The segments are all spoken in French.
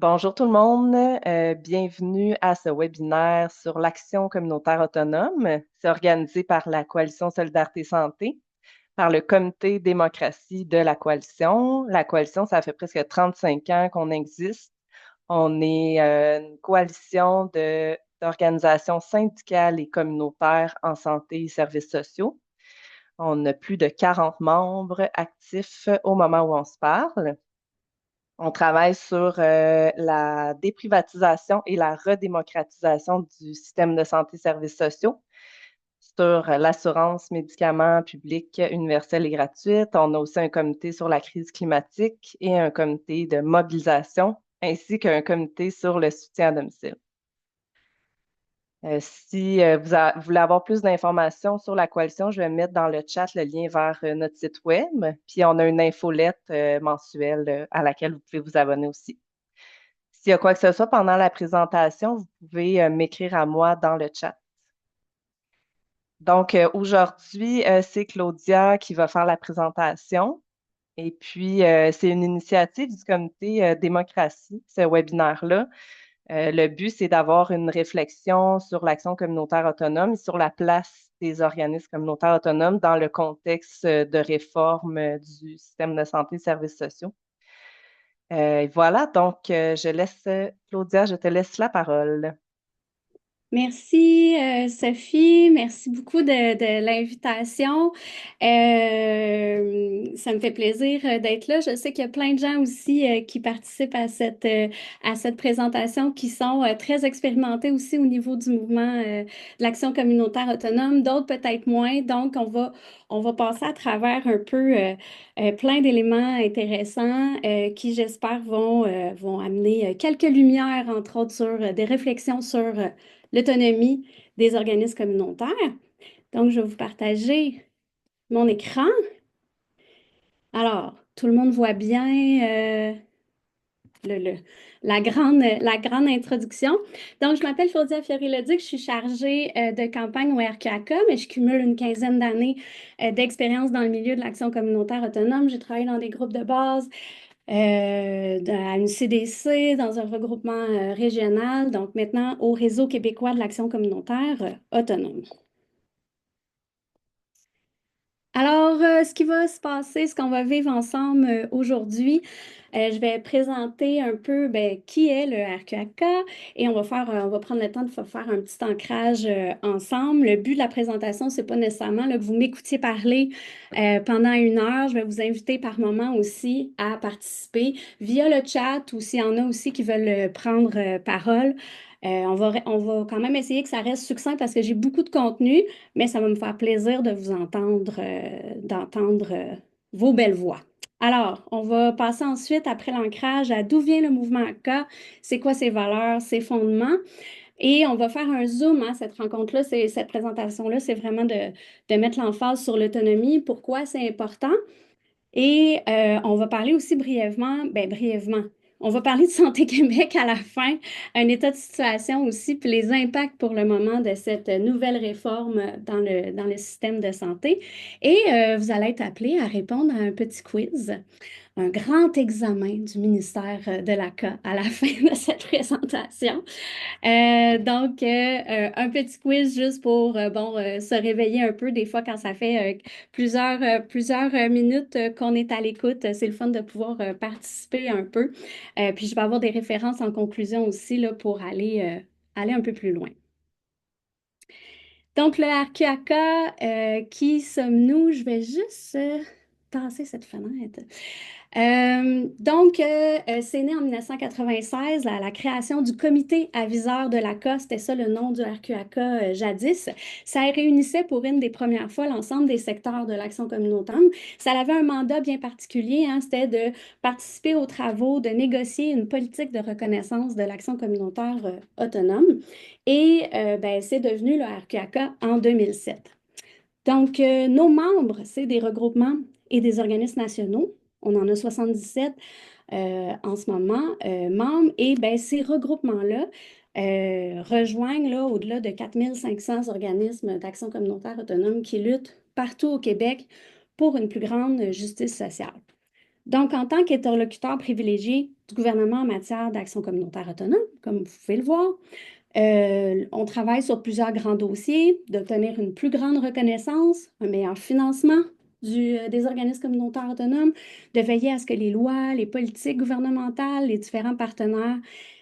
Bonjour tout le monde, bienvenue à ce webinaire sur l'action communautaire autonome. C'est organisé par la Coalition Solidarité Santé, par le Comité démocratie de la Coalition. La Coalition, ça fait presque 35 ans qu'on existe. On est une coalition d'organisations syndicales et communautaires en santé et services sociaux. On a plus de 40 membres actifs au moment où on se parle. On travaille sur la déprivatisation et la redémocratisation du système de santé et services sociaux, sur l'assurance médicaments publics universelle et gratuite. On a aussi un comité sur la crise climatique et un comité de mobilisation, ainsi qu'un comité sur le soutien à domicile. Si vous voulez avoir plus d'informations sur la coalition, je vais mettre dans le chat le lien vers notre site web. Puis on a une infolette mensuelle à laquelle vous pouvez vous abonner aussi. S'il y a quoi que ce soit pendant la présentation, vous pouvez m'écrire à moi dans le chat. Donc, aujourd'hui, c'est Claudia qui va faire la présentation. Et puis, c'est une initiative du comité démocratie, ce webinaire-là. Le but, c'est d'avoir une réflexion sur l'action communautaire autonome et sur la place des organismes communautaires autonomes dans le contexte de réforme du système de santé et services sociaux. Voilà, donc je laisse, Claudia, je te laisse la parole. Merci, Sophie. Merci beaucoup de l'invitation. Ça me fait plaisir d'être là. Je sais qu'il y a plein de gens aussi qui participent à cette présentation qui sont très expérimentés aussi au niveau du mouvement de l'action communautaire autonome, d'autres peut-être moins. Donc, on va passer à travers un peu plein d'éléments intéressants qui, j'espère, vont amener quelques lumières, entre autres, sur des réflexions sur l'autonomie des organismes communautaires. Donc, je vais vous partager mon écran. Alors, tout le monde voit bien le, le- la grande introduction. Donc, je m'appelle Claudia Fiori-Leduc, je suis chargée de campagne au RQAK, mais je cumule une quinzaine d'années d'expérience dans le milieu de l'action communautaire autonome. J'ai travaillé dans des groupes de base, à une CDC, dans un regroupement régional, donc maintenant au Réseau québécois de l'action communautaire autonome. Alors, ce qui va se passer, ce qu'on va vivre ensemble aujourd'hui, je vais présenter un peu qui est le RQAK et on va prendre le temps de faire un petit ancrage ensemble. Le but de la présentation, c'est pas nécessairement là, que vous m'écoutiez parler pendant une heure. Je vais vous inviter par moment aussi à participer via le chat ou s'il y en a aussi qui veulent prendre parole. On va quand même essayer que ça reste succinct parce que j'ai beaucoup de contenu, mais ça va me faire plaisir de vous entendre, d'entendre vos belles voix. Alors, on va passer ensuite, après l'ancrage, à d'où vient le mouvement AK, c'est quoi ses valeurs, ses fondements. Et on va faire un zoom à cette rencontre-là, cette présentation-là, c'est vraiment de mettre l'emphase sur l'autonomie, pourquoi c'est important. Et on va parler aussi brièvement, on va parler de Santé Québec à la fin, un état de situation aussi, puis les impacts pour le moment de cette nouvelle réforme dans le système de santé. Et vous allez être appelé à répondre à un petit quiz, un grand examen du ministère de l'ACA à la fin de cette présentation. Un petit quiz juste pour se réveiller un peu. Des fois, quand ça fait plusieurs minutes qu'on est à l'écoute, c'est le fun de pouvoir participer un peu. Puis je vais avoir des références en conclusion aussi là, pour aller un peu plus loin. Donc, le RQAK, qui sommes-nous? Je vais juste tasser cette fenêtre. C'est né en 1996, la création du comité aviseur de l'ACA, c'était ça le nom du RQAK jadis. Ça réunissait pour une des premières fois l'ensemble des secteurs de l'action communautaire. Ça avait un mandat bien particulier, hein, c'était de participer aux travaux, de négocier une politique de reconnaissance de l'action communautaire autonome. Et c'est devenu le RQAK en 2007. Donc, nos membres, c'est des regroupements et des organismes nationaux. On en a 77 en ce moment, membres. Et ces regroupements-là rejoignent là, au-delà de 4500 organismes d'action communautaire autonome qui luttent partout au Québec pour une plus grande justice sociale. Donc, en tant qu'interlocuteur privilégié du gouvernement en matière d'action communautaire autonome, comme vous pouvez le voir, on travaille sur plusieurs grands dossiers, d'obtenir une plus grande reconnaissance, un meilleur financement des organismes communautaires autonomes, de veiller à ce que les lois, les politiques gouvernementales, les différents partenaires,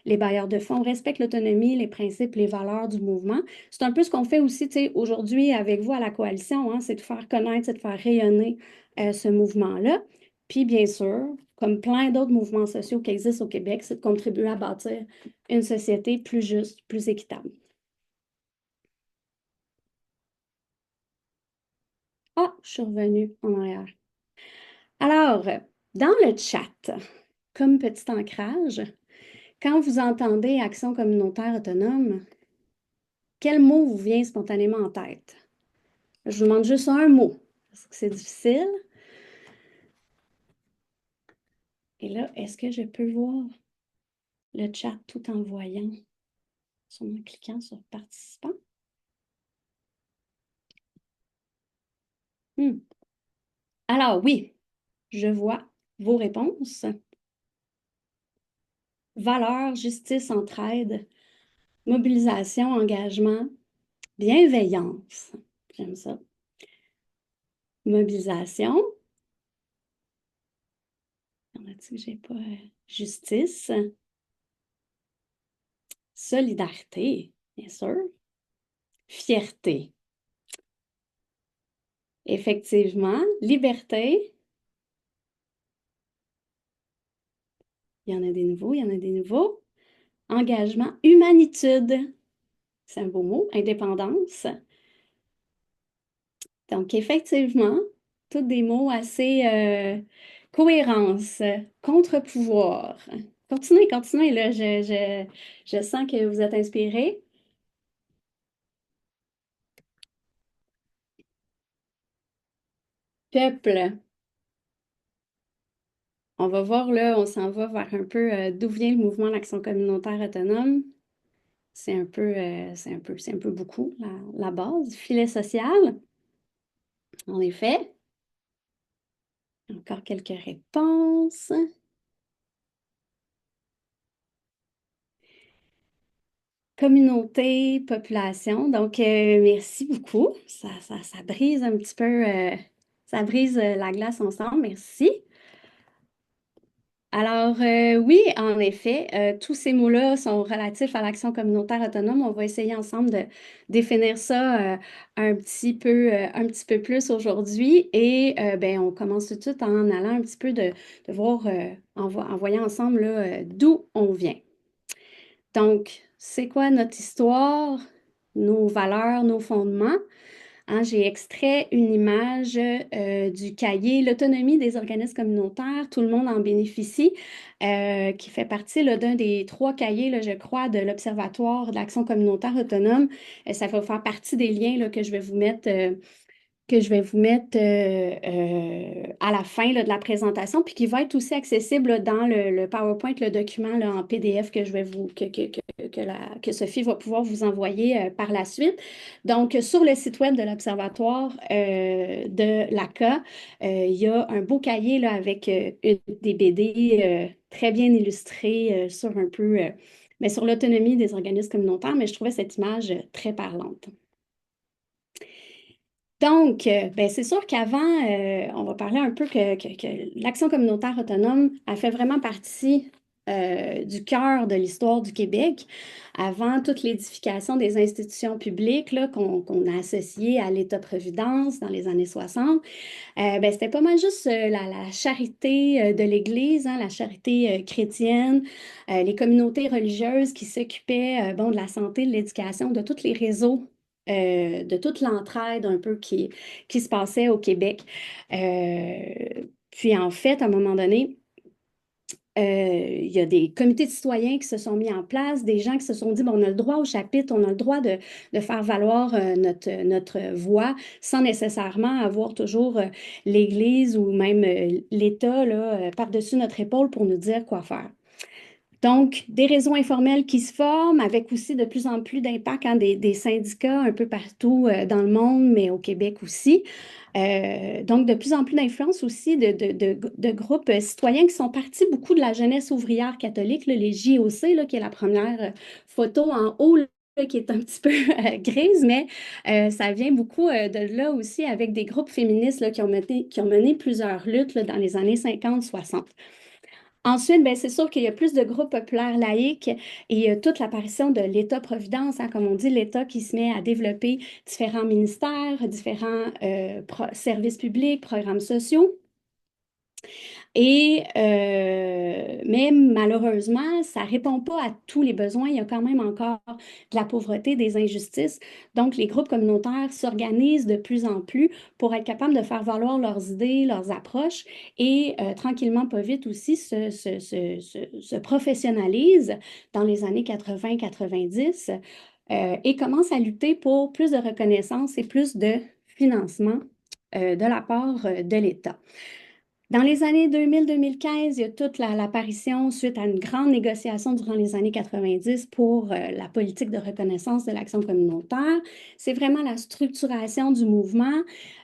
les bailleurs de fonds respectent l'autonomie, les principes, les valeurs du mouvement. C'est un peu ce qu'on fait aussi, tu sais, aujourd'hui avec vous à la coalition, hein, c'est de faire connaître, c'est de faire rayonner ce mouvement-là. Puis, bien sûr, comme plein d'autres mouvements sociaux qui existent au Québec, c'est de contribuer à bâtir une société plus juste, plus équitable. Ah, je suis revenue en arrière. Alors, dans le chat, comme petit ancrage, quand vous entendez action communautaire autonome, quel mot vous vient spontanément en tête? Je vous demande juste un mot, parce que c'est difficile. Et là, est-ce que je peux voir le chat tout en voyant, en cliquant sur participant? Alors oui, je vois vos réponses. Valeur, justice, entraide, mobilisation, engagement, bienveillance. J'aime ça. Mobilisation. Y en a-t-il que j'ai pas? Justice. Solidarité, bien sûr. Fierté. Effectivement. Liberté. Il y en a des nouveaux, il y en a des nouveaux. Engagement. Humanitude. C'est un beau mot. Indépendance. Donc, effectivement, tous des mots assez cohérence, contre-pouvoir. Continuez, continuez, là. Je sens que vous êtes inspirés. Peuple. On va voir, là, on s'en va vers un peu d'où vient le mouvement d'Action communautaire autonome. C'est un peu beaucoup la base. Filet social, en effet. Encore quelques réponses. Communauté, population. Donc, merci beaucoup. Ça brise un petit peu, ça brise la glace ensemble. Merci. Alors, oui, en effet, tous ces mots-là sont relatifs à l'action communautaire autonome. On va essayer ensemble de définir ça un petit peu plus aujourd'hui. Et ben, on commence tout de suite en allant un petit peu de voir, en voyant ensemble là, d'où on vient. Donc, c'est quoi notre histoire, nos valeurs, nos fondements? Hein, j'ai extrait une image du cahier L'autonomie des organismes communautaires, tout le monde en bénéficie, qui fait partie là, d'un des 3 cahiers, là, je crois, de l'Observatoire de l'action communautaire autonome. Ça va faire partie des liens là, que je vais vous mettre à la fin là, de la présentation, puis qui va être aussi accessible là, dans le PowerPoint, le document là, en PDF que je vais que Sophie va pouvoir vous envoyer par la suite. Donc, sur le site web de l'Observatoire de l'ACA, il y a un beau cahier là, avec des BD très bien illustrés sur un peu, mais sur l'autonomie des organismes communautaires, mais je trouvais cette image très parlante. Donc, ben, c'est sûr qu'avant, on va parler un peu que l'action communautaire autonome a fait vraiment partie du cœur de l'histoire du Québec. Avant toute l'édification des institutions publiques là, qu'on a associées à l'État-providence dans les années 60, ben, c'était pas mal juste la charité de l'Église, hein, la charité chrétienne, les communautés religieuses qui s'occupaient bon, de la santé, de l'éducation, de tous les réseaux de toute l'entraide un peu qui se passait au Québec. Puis en fait, à un moment donné, il y a des comités de citoyens qui se sont mis en place, des gens qui se sont dit, bon, on a le droit au chapitre, on a le droit de faire valoir notre voix sans nécessairement avoir toujours l'Église ou même l'État là, par-dessus notre épaule pour nous dire quoi faire. Donc, des réseaux informels qui se forment avec aussi de plus en plus d'impact hein, des syndicats un peu partout dans le monde, mais au Québec aussi. Donc, de plus en plus d'influence aussi de groupes citoyens qui sont partis beaucoup de la jeunesse ouvrière catholique, là, les JOC, là, qui est la première photo en haut, là, qui est un petit peu grise, mais ça vient beaucoup de là aussi avec des groupes féministes là, qui ont mené plusieurs luttes là, dans les années 50-60. Ensuite, ben, c'est sûr qu'il y a plus de groupes populaires laïques et il y a toute l'apparition de l'État-providence, hein, comme on dit, l'État qui se met à développer différents ministères, différents services publics, programmes sociaux. Mais malheureusement, ça ne répond pas à tous les besoins. Il y a quand même encore de la pauvreté, des injustices. Donc, les groupes communautaires s'organisent de plus en plus pour être capables de faire valoir leurs idées, leurs approches et tranquillement, pas vite aussi, se professionnalisent dans les années 80-90 et commencent à lutter pour plus de reconnaissance et plus de financement de la part de l'État. Dans les années 2000-2015, il y a toute l'apparition suite à une grande négociation durant les années 90 pour la politique de reconnaissance de l'action communautaire. C'est vraiment la structuration du mouvement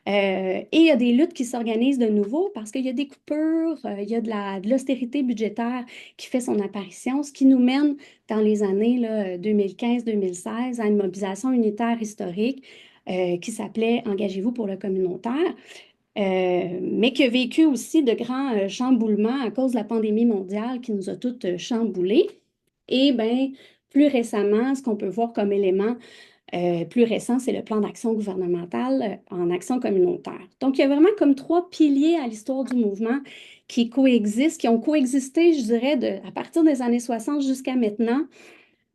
et il y a des luttes qui s'organisent de nouveau parce qu'il y a des coupures, il y a de l'austérité budgétaire qui fait son apparition, ce qui nous mène dans les années 2015-2016 à une mobilisation unitaire historique qui s'appelait Engagez-vous pour le communautaire mais qui a vécu aussi de grands chamboulements à cause de la pandémie mondiale qui nous a toutes chamboulés. Et bien, plus récemment, ce qu'on peut voir comme élément plus récent, c'est le plan d'action gouvernemental en action communautaire. Donc, il y a vraiment comme trois piliers à l'histoire du mouvement qui coexistent, qui ont coexisté, je dirais, à partir des années 60 jusqu'à maintenant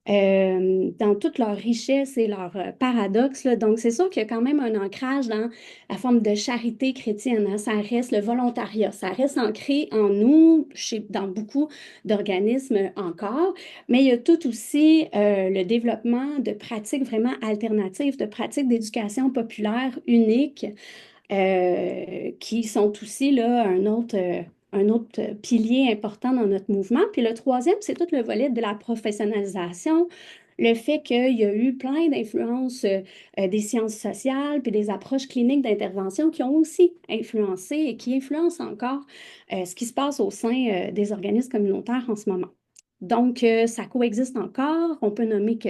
dans toute leur richesse et leur paradoxe, là. Donc, c'est sûr qu'il y a quand même un ancrage dans la forme de charité chrétienne, hein. Ça reste le volontariat. Ça reste ancré en nous, dans beaucoup d'organismes encore. Mais il y a tout aussi le développement de pratiques vraiment alternatives, de pratiques d'éducation populaire uniques qui sont aussi là, un autre pilier important dans notre mouvement. Puis le troisième, c'est tout le volet de la professionnalisation, le fait qu'il y a eu plein d'influences des sciences sociales, puis des approches cliniques d'intervention qui ont aussi influencé et qui influencent encore ce qui se passe au sein des organismes communautaires en ce moment. Donc, ça coexiste encore. On peut nommer que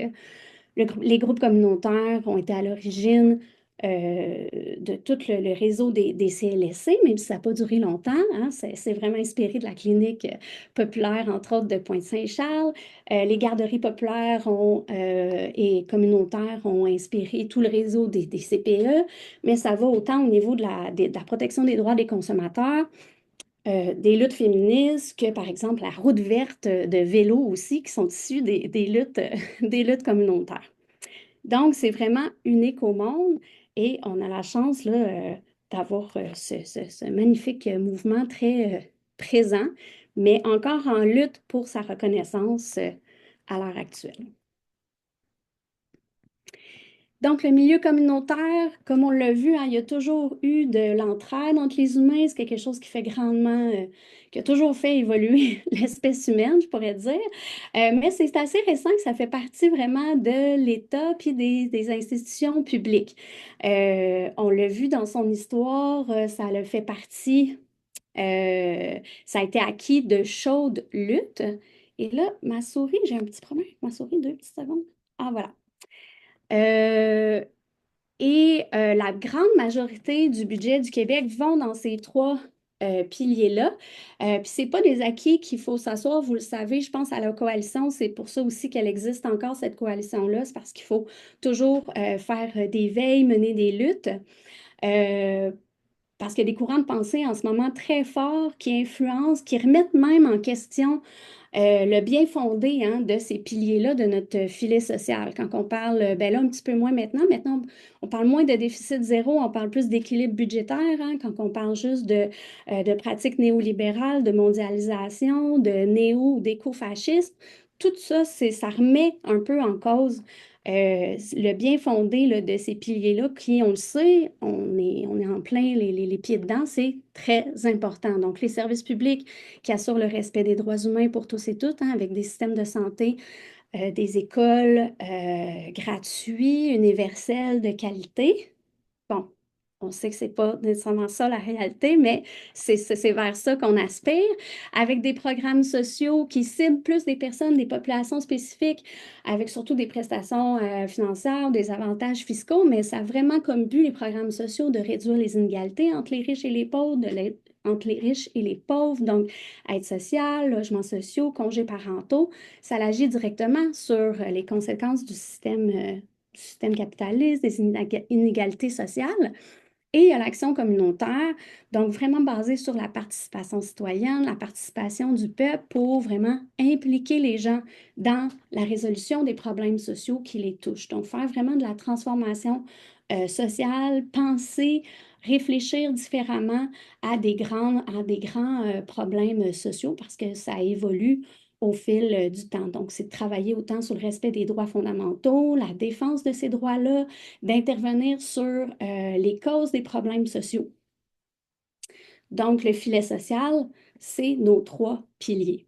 les groupes communautaires ont été à l'origine de tout le réseau des CLSC, même si ça n'a pas duré longtemps, hein. C'est vraiment inspiré de la clinique populaire, entre autres, de Pointe-Saint-Charles. Les garderies populaires et communautaires ont inspiré tout le réseau des CPE, mais ça va autant au niveau de la protection des droits des consommateurs, des luttes féministes que, par exemple, la route verte de vélo aussi, qui sont issues des luttes, des luttes communautaires. Donc, c'est vraiment unique au monde et on a la chance là, d'avoir ce magnifique mouvement très présent, mais encore en lutte pour sa reconnaissance à l'heure actuelle. Donc, le milieu communautaire, comme on l'a vu, hein, il y a toujours eu de l'entraide entre les humains. C'est quelque chose qui fait grandement, qui a toujours fait évoluer l'espèce humaine, je pourrais dire. Mais c'est assez récent que ça fait partie vraiment de l'État puis des institutions publiques. On l'a vu dans son histoire, ça le fait partie, ça a été acquis de chaudes luttes. Et là, ma souris, j'ai un petit problème avec ma souris, deux petites secondes. Ah, voilà. Euh, la grande majorité du budget du Québec vont dans ces trois piliers-là. Puis c'est pas des acquis qu'il faut s'asseoir, vous le savez, je pense à la coalition, c'est pour ça aussi qu'elle existe encore, cette coalition-là, c'est parce qu'il faut toujours faire des veilles, mener des luttes. Euh, Parce qu'il y a des courants de pensée en ce moment très forts qui influencent, qui remettent même en question le bien fondé hein, de ces piliers-là de notre filet social. Quand on parle, ben là, un petit peu moins maintenant. Maintenant, on parle moins de déficit zéro, on parle plus d'équilibre budgétaire. Hein, quand on parle juste de pratiques néolibérales, de mondialisation, de néo- ou d'écofascisme, tout ça, ça remet un peu en cause le bien fondé là, de ces piliers-là, qui, on le sait, on est en plein les pieds dedans, c'est très important. Donc, les services publics qui assurent le respect des droits humains pour tous et toutes, hein, avec des systèmes de santé, des écoles gratuits, universels, de qualité. Bon, on sait que c'est pas nécessairement ça la réalité, mais c'est vers ça qu'on aspire, avec des programmes sociaux qui ciblent plus des personnes, des populations spécifiques, avec surtout des prestations financières, des avantages fiscaux, mais ça a vraiment comme but, les programmes sociaux, de réduire les inégalités entre les riches et les pauvres, entre les riches et les pauvres, donc aide sociale, logements sociaux, congés parentaux. Ça agit directement sur les conséquences du système capitaliste, des inégalités sociales. Et il y a l'action communautaire, donc vraiment basée sur la participation citoyenne, la participation du peuple pour vraiment impliquer les gens dans la résolution des problèmes sociaux qui les touchent. Donc, faire vraiment de la transformation sociale, penser, réfléchir différemment à des grands problèmes sociaux parce que ça évolue au fil du temps. Donc, c'est de travailler autant sur le respect des droits fondamentaux, la défense de ces droits-là, d'intervenir sur les causes des problèmes sociaux. Donc, le filet social, c'est nos trois piliers.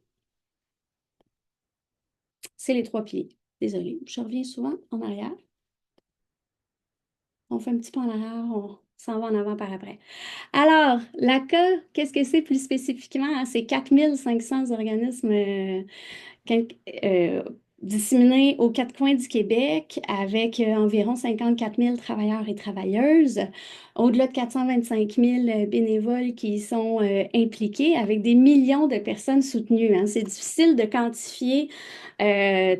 C'est les trois piliers. Désolée, je reviens souvent en arrière. On fait un petit peu en arrière, on s'en va en avant par après. Alors, l'ACA, qu'est-ce que c'est plus spécifiquement? C'est 4500 organismes quin- euh, disséminés aux quatre coins du Québec avec environ 54 000 travailleurs et travailleuses, au-delà de 425 000 bénévoles qui y sont impliqués, avec des millions de personnes soutenues, hein. C'est difficile de quantifier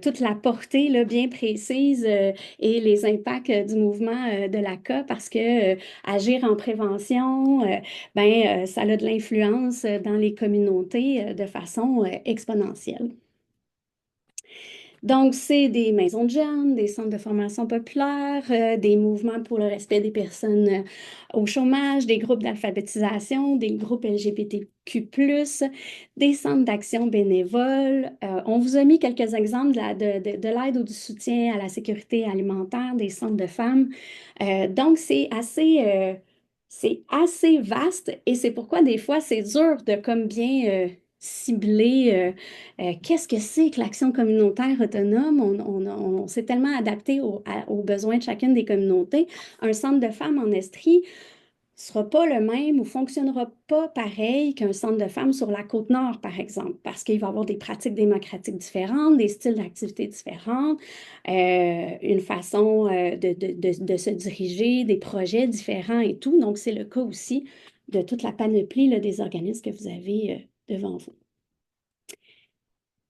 toute la portée là, bien précise et les impacts du mouvement de l'ACA parce que agir en prévention, ça a de l'influence dans les communautés de façon exponentielle. Donc, c'est des maisons de jeunes, des centres de formation populaire, des mouvements pour le respect des personnes au chômage, des groupes d'alphabétisation, des groupes LGBTQ+, des centres d'action bénévoles. On vous a mis quelques exemples de l'aide ou du soutien à la sécurité alimentaire, des centres de femmes. Donc, c'est assez vaste et c'est pourquoi des fois, c'est dur de comme bien cibler qu'est-ce que c'est que l'action communautaire autonome. On s'est tellement adapté aux besoins de chacune des communautés. Un centre de femmes en Estrie ne sera pas le même ou fonctionnera pas pareil qu'un centre de femmes sur la Côte-Nord, par exemple, parce qu'il va y avoir des pratiques démocratiques différentes, des styles d'activité différents, une façon de se diriger, des projets différents et tout. Donc, c'est le cas aussi de toute la panoplie là, des organismes que vous avez devant vous.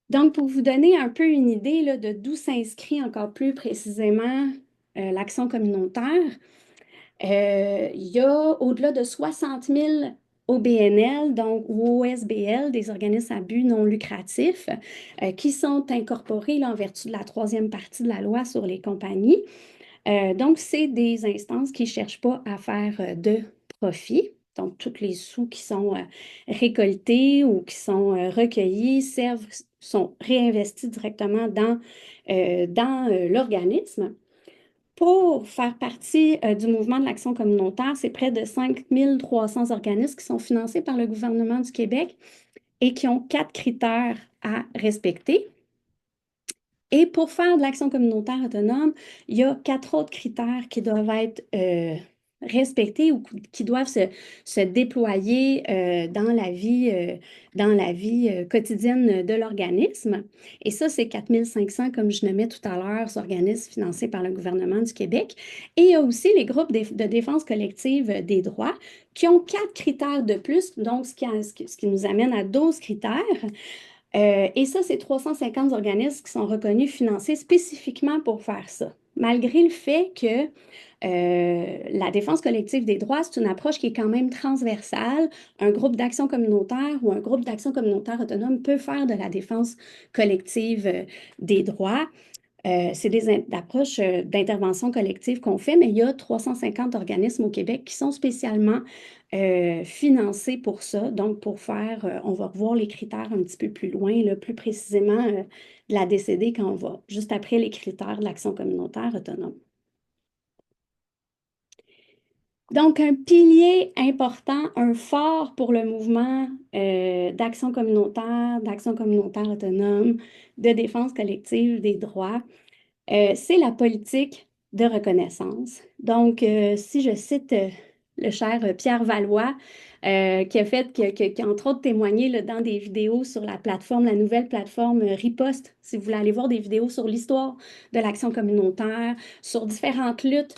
Donc, pour vous donner un peu une idée là, de d'où s'inscrit encore plus précisément l'action communautaire, il y a au-delà de 60 000 OBNL, donc ou OSBL, des organismes à but non lucratif, qui sont incorporés là, en vertu de la troisième partie de la loi sur les compagnies. Donc, c'est des instances qui ne cherchent pas à faire de profit. Donc, tous les sous qui sont récoltés ou qui sont recueillis sont réinvestis directement dans l'organisme. Pour faire partie du mouvement de l'action communautaire, c'est près de 5 300 organismes qui sont financés par le gouvernement du Québec et qui ont 4 critères à respecter. Et pour faire de l'action communautaire autonome, il y a 4 autres critères qui doivent être respectés ou qui doivent se déployer dans la vie quotidienne de l'organisme. Et ça, c'est 4500, comme je nommais tout à l'heure, organismes financés par le gouvernement du Québec. Et il y a aussi les groupes de défense collective des droits qui ont 4 critères de plus, donc ce qui nous amène à 12 critères. Et ça, c'est 350 organismes qui sont reconnus financés spécifiquement pour faire ça. Malgré le fait que la défense collective des droits, c'est une approche qui est quand même transversale. Un groupe d'action communautaire ou un groupe d'action communautaire autonome peut faire de la défense collective des droits. C'est des approches d'intervention collective qu'on fait, mais il y a 350 organismes au Québec qui sont spécialement financés pour ça. Donc, on va revoir les critères un petit peu plus loin, là, plus précisément de la DCD quand on va juste après les critères de l'action communautaire autonome. Donc, un pilier important, un phare pour le mouvement d'action communautaire autonome, de défense collective des droits, c'est la politique de reconnaissance. Donc, si je cite le cher Pierre Valois, qui a entre autres témoigné là, dans des vidéos sur la plateforme, la nouvelle plateforme Riposte, si vous voulez aller voir des vidéos sur l'histoire de l'action communautaire, sur différentes luttes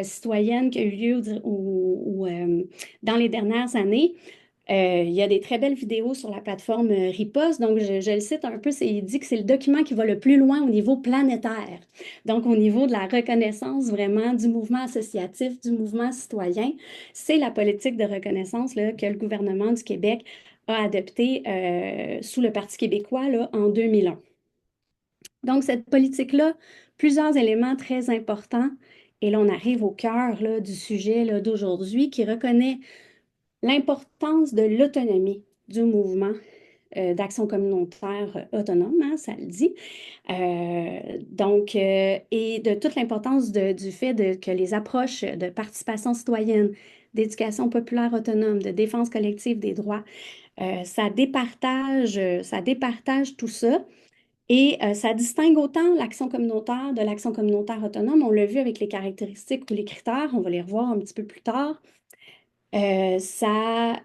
citoyennes qui ont eu lieu dans les dernières années. Il y a des très belles vidéos sur la plateforme Riposte. Donc, je le cite un peu, il dit que c'est le document qui va le plus loin au niveau planétaire. Donc, au niveau de la reconnaissance vraiment du mouvement associatif, du mouvement citoyen, c'est la politique de reconnaissance là, que le gouvernement du Québec a adoptée sous le Parti québécois là, en 2001. Donc, cette politique-là, plusieurs éléments très importants. Et là, on arrive au cœur là, du sujet là, d'aujourd'hui qui reconnaît l'importance de l'autonomie du mouvement d'action communautaire autonome, hein, ça le dit. Et de toute l'importance du fait que les approches de participation citoyenne, d'éducation populaire autonome, de défense collective des droits, ça départage tout ça. Et ça distingue autant l'action communautaire de l'action communautaire autonome. On l'a vu avec les caractéristiques ou les critères, on va les revoir un petit peu plus tard. Ça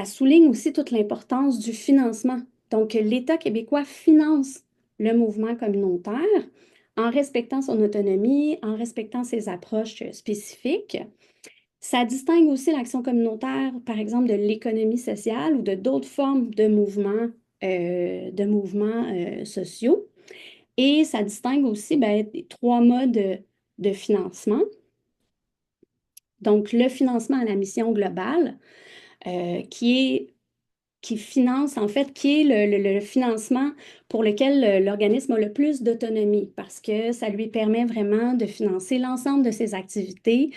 souligne aussi toute l'importance du financement. Donc, l'État québécois finance le mouvement communautaire en respectant son autonomie, en respectant ses approches spécifiques. Ça distingue aussi l'action communautaire, par exemple, de l'économie sociale ou de d'autres formes de mouvements sociaux. Et ça distingue aussi des trois modes de financement. Donc, le financement à la mission globale, qui finance, en fait, qui est le financement pour lequel l'organisme a le plus d'autonomie parce que ça lui permet vraiment de financer l'ensemble de ses activités.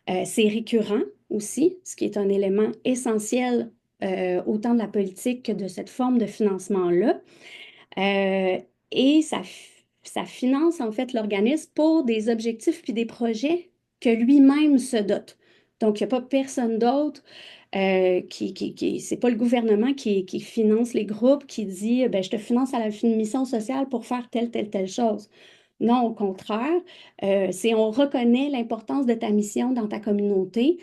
C'est récurrent aussi, ce qui est un élément essentiel autant de la politique que de cette forme de financement-là. Euh, et ça finance en fait l'organisme pour des objectifs puis des projets que lui-même se dote. Donc, il n'y a pas personne d'autre c'est pas le gouvernement qui finance les groupes, qui dit, ben, je te finance à la mission sociale pour faire telle chose. Non, au contraire, on reconnaît l'importance de ta mission dans ta communauté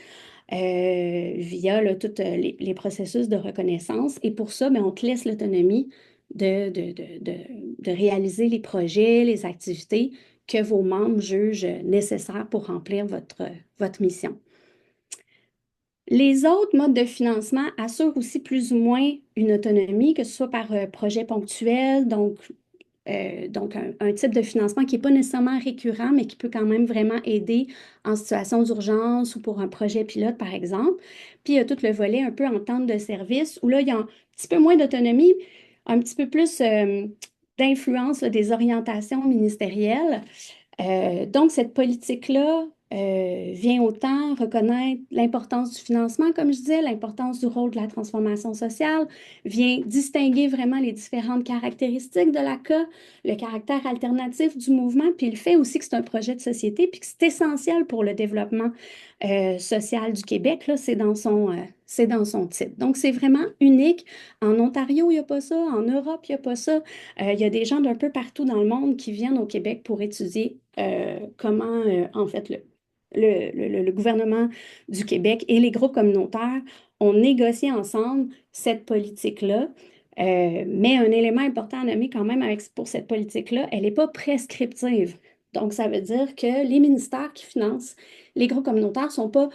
via là, tous les processus de reconnaissance. Et pour ça, ben, on te laisse l'autonomie de réaliser les projets, les activités que vos membres jugent nécessaires pour remplir votre mission. Les autres modes de financement assurent aussi plus ou moins une autonomie, que ce soit par projet ponctuel, donc un type de financement qui n'est pas nécessairement récurrent, mais qui peut quand même vraiment aider en situation d'urgence ou pour un projet pilote, par exemple. Puis il y a tout le volet un peu entente de service, où là, il y a un petit peu moins d'autonomie, un petit peu plus d'influence là, des orientations ministérielles. Donc, cette politique-là vient autant reconnaître l'importance du financement, comme je disais, l'importance du rôle de la transformation sociale, vient distinguer vraiment les différentes caractéristiques de l'ACA, le caractère alternatif du mouvement, puis le fait aussi que c'est un projet de société, puis que c'est essentiel pour le développement social du Québec, là, c'est dans son titre. Donc, c'est vraiment unique. En Ontario, il n'y a pas ça. En Europe, il n'y a pas ça. Il y a des gens d'un peu partout dans le monde qui viennent au Québec pour étudier comment, en fait, le gouvernement du Québec et les groupes communautaires ont négocié ensemble cette politique-là. Mais un élément important à nommer quand même pour cette politique-là, elle n'est pas prescriptive. Donc, ça veut dire que les ministères qui financent les groupes communautaires ne sont pas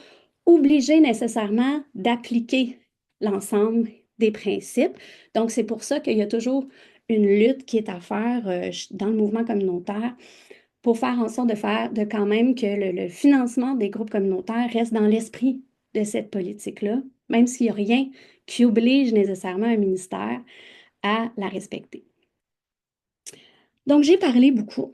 obligés nécessairement d'appliquer l'ensemble des principes. Donc, c'est pour ça qu'il y a toujours une lutte qui est à faire dans le mouvement communautaire pour faire en sorte de quand même que le financement des groupes communautaires reste dans l'esprit de cette politique-là, même s'il n'y a rien qui oblige nécessairement un ministère à la respecter. Donc, j'ai parlé beaucoup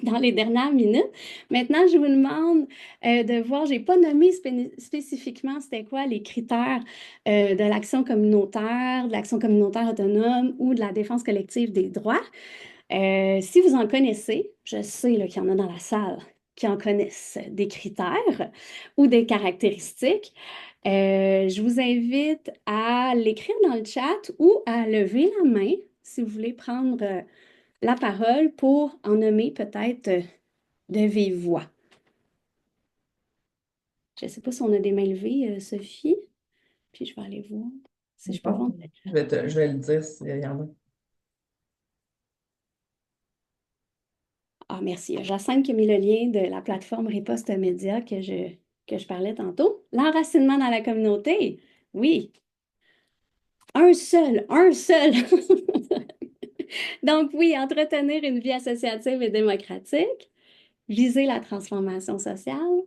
dans les dernières minutes. Maintenant, je vous demande de voir, je n'ai pas nommé spécifiquement c'était quoi les critères de l'action communautaire, de l'action communautaire autonome ou de la défense collective des droits. Si vous en connaissez, je sais qu'il y en a dans la salle qui en connaissent des critères ou des caractéristiques. Je vous invite à l'écrire dans le chat ou à lever la main si vous voulez prendre la parole pour en nommer peut-être de vive voix. Je ne sais pas si on a des mains levées, Sophie. Puis je vais aller voir si je peux Bon, voir. je vais le dire s'il y en a. Ah, merci. Il y a Jacinthe qui a mis le lien de la plateforme Riposte Média que je parlais tantôt. L'enracinement dans la communauté. Oui, un seul, un seul. Donc oui, entretenir une vie associative et démocratique, viser la transformation sociale,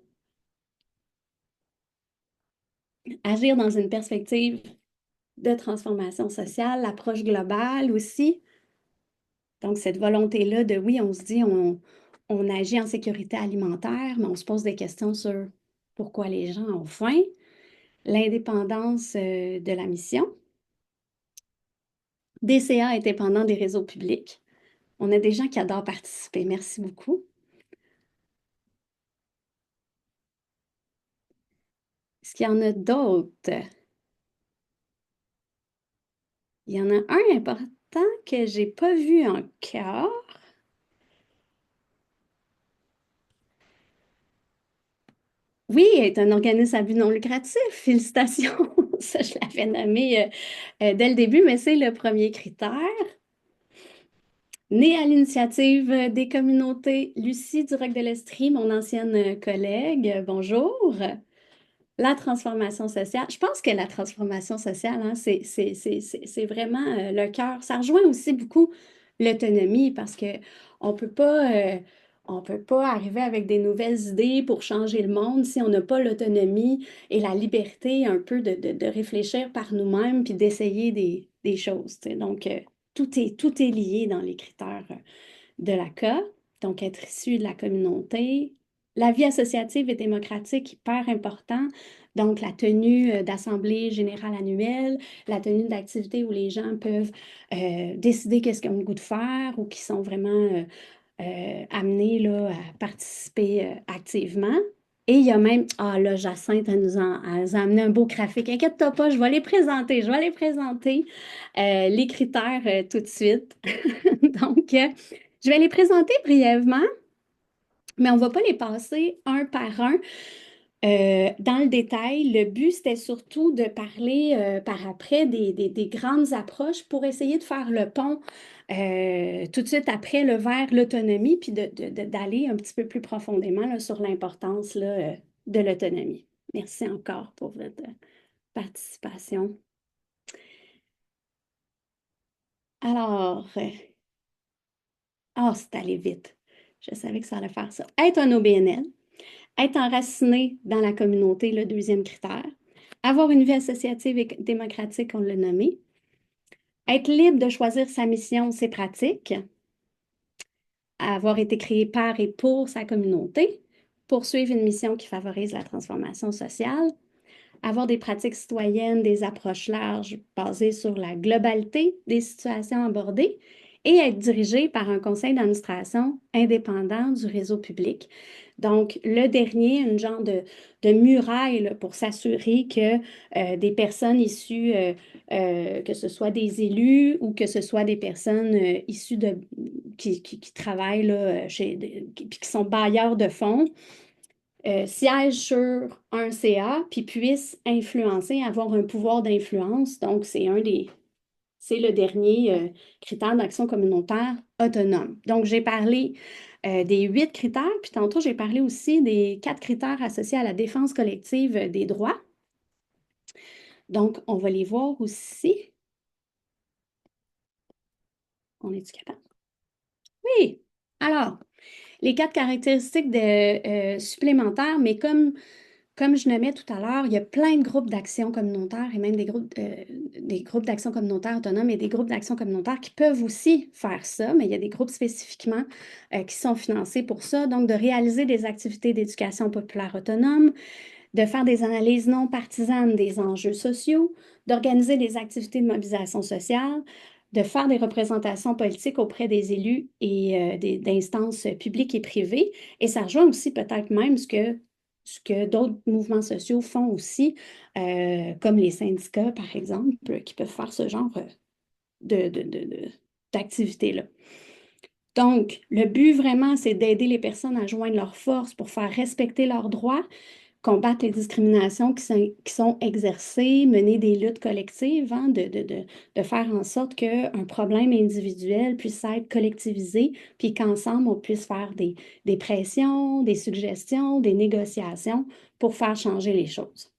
agir dans une perspective de transformation sociale, l'approche globale aussi. Donc cette volonté-là de, oui, on se dit, on agit en sécurité alimentaire, mais on se pose des questions sur pourquoi les gens ont faim, l'indépendance de la mission. DCA indépendant des réseaux publics. On a des gens qui adorent participer. Merci beaucoup. Est-ce qu'il y en a d'autres? Il y en a un important que je n'ai pas vu encore. Oui, est un organisme à but non lucratif. Félicitations. Ça, je l'avais nommé dès le début, mais c'est le premier critère. Né à l'initiative des communautés, Lucie Duroc de Lestrie, mon ancienne collègue, bonjour. La transformation sociale. Je pense que la transformation sociale, hein, c'est vraiment le cœur. Ça rejoint aussi beaucoup l'autonomie parce que on on peut pas arriver avec des nouvelles idées pour changer le monde si on n'a pas l'autonomie et la liberté un peu de réfléchir par nous-mêmes puis d'essayer des choses. Tu sais. Donc, tout est lié dans les critères de la CA, donc être issu de la communauté. La vie associative et démocratique, hyper important. Donc, la tenue d'assemblée générale annuelle, la tenue d'activités où les gens peuvent décider qu'est-ce qu'ils ont le goût de faire ou qui sont vraiment amenés là, à participer activement. Et il y a même, ah là, Jacinthe, elle nous a amené un beau graphique. Inquiète-toi pas, je vais les présenter. Je vais les présenter, les critères tout de suite. Donc, je vais les présenter brièvement, mais on ne va pas les passer un par un. Dans le détail, le but, c'était surtout de parler par après des grandes approches pour essayer de faire le pont tout de suite après vers l'autonomie, puis d'aller un petit peu plus profondément là, sur l'importance là, de l'autonomie. Merci encore pour votre participation. Alors, c'est allé vite. Je savais que ça allait faire ça. Être un OBNL. Être enraciné dans la communauté, le deuxième critère. Avoir une vie associative et démocratique, on l'a nommé. Être libre de choisir sa mission, ses pratiques. Avoir été créé par et pour sa communauté. Poursuivre une mission qui favorise la transformation sociale. Avoir des pratiques citoyennes, des approches larges basées sur la globalité des situations abordées et être dirigé par un conseil d'administration indépendant du réseau public. Donc, le dernier, une genre de muraille là, pour s'assurer que des personnes issues, que ce soit des élus ou que ce soit des personnes issues qui travaillent là, qui sont bailleurs de fonds, siègent sur un CA puis puissent influencer, avoir un pouvoir d'influence. Donc, c'est le dernier critère d'action communautaire autonome. Donc, j'ai parlé des 8 critères, puis tantôt, j'ai parlé aussi des 4 critères associés à la défense collective des droits. Donc, on va les voir aussi. On est-tu capable? Oui. Alors, les 4 caractéristiques supplémentaires, mais comme comme je nommais tout à l'heure, il y a plein de groupes d'action communautaires et même des groupes d'action communautaire autonomes et des groupes d'action communautaire qui peuvent aussi faire ça, mais il y a des groupes spécifiquement qui sont financés pour ça. Donc, de réaliser des activités d'éducation populaire autonome, de faire des analyses non partisanes des enjeux sociaux, d'organiser des activités de mobilisation sociale, de faire des représentations politiques auprès des élus et d'instances publiques et privées. Et ça rejoint aussi peut-être même ce que d'autres mouvements sociaux font aussi, comme les syndicats, par exemple, qui peuvent faire ce genre de, de, de, de- d'activités-là. Donc, le but vraiment, c'est d'aider les personnes à joindre leurs forces pour faire respecter leurs droits, combattre les discriminations qui sont exercées, mener des luttes collectives, hein, de faire en sorte qu'un problème individuel puisse être collectivisé, puis qu'ensemble, on puisse faire des pressions, des suggestions, des négociations pour faire changer les choses.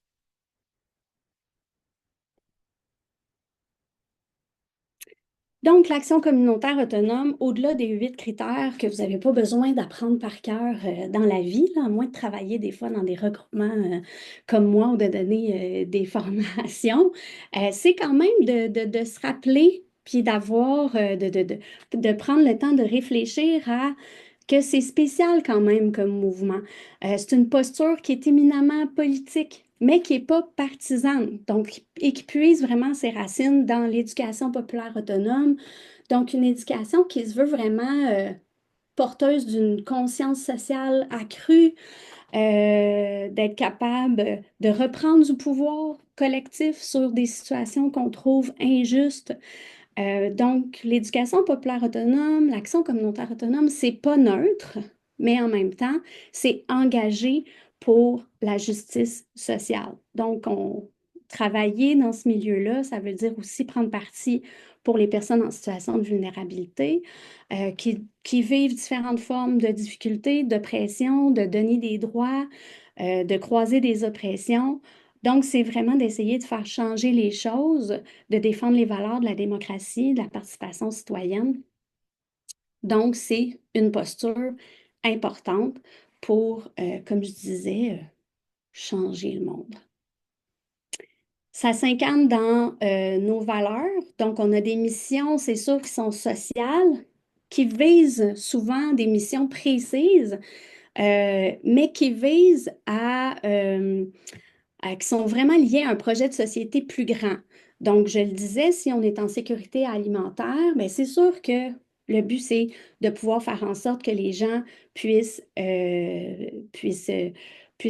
Donc, l'action communautaire autonome, au-delà des 8 critères que vous n'avez pas besoin d'apprendre par cœur dans la vie, là, à moins de travailler des fois dans des regroupements comme moi ou de donner des formations, c'est quand même de se rappeler puis d'avoir, de prendre le temps de réfléchir à que c'est spécial quand même comme mouvement. C'est une posture qui est éminemment politique, mais qui n'est pas partisane, donc, et qui puise vraiment ses racines dans l'éducation populaire autonome. Donc, une éducation qui se veut vraiment porteuse d'une conscience sociale accrue, d'être capable de reprendre du pouvoir collectif sur des situations qu'on trouve injustes. Donc, l'éducation populaire autonome, l'action communautaire autonome, c'est pas neutre, mais en même temps, c'est engagé pour la justice sociale. Donc, travailler dans ce milieu-là, ça veut dire aussi prendre parti pour les personnes en situation de vulnérabilité, qui vivent différentes formes de difficultés, de pression, de donner des droits, de croiser des oppressions. Donc, c'est vraiment d'essayer de faire changer les choses, de défendre les valeurs de la démocratie, de la participation citoyenne. Donc, c'est une posture importante pour, comme je disais, changer le monde. Ça s'incarne dans nos valeurs. Donc, on a des missions, c'est sûr, qui sont sociales, qui visent souvent des missions précises, mais qui visent qui sont vraiment liées à un projet de société plus grand. Donc, je le disais, si on est en sécurité alimentaire, bien, c'est sûr que le but, c'est de pouvoir faire en sorte que les gens puissent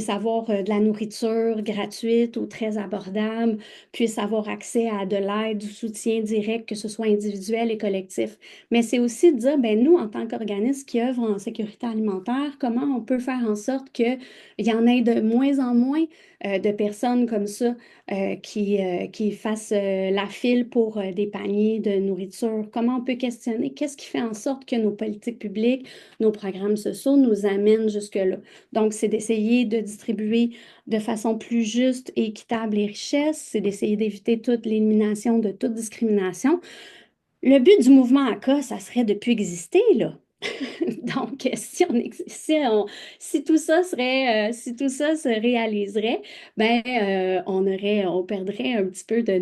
avoir de la nourriture gratuite ou très abordable, puissent avoir accès à de l'aide, du soutien direct, que ce soit individuel et collectif. Mais c'est aussi de dire, ben, nous, en tant qu'organisme qui œuvre en sécurité alimentaire, comment on peut faire en sorte qu'il y en ait de moins en moins de personnes comme ça qui fassent la file pour des paniers de nourriture. Comment on peut questionner qu'est-ce qui fait en sorte que nos politiques publiques, nos programmes sociaux nous amènent jusque-là. Donc, c'est d'essayer de distribuer de façon plus juste et équitable les richesses, c'est d'essayer d'éviter toute l'élimination de toute discrimination. Le but du mouvement ACA, ça serait de ne plus exister, là. Donc, si tout ça si tout ça se réaliserait, ben, on perdrait un petit peu de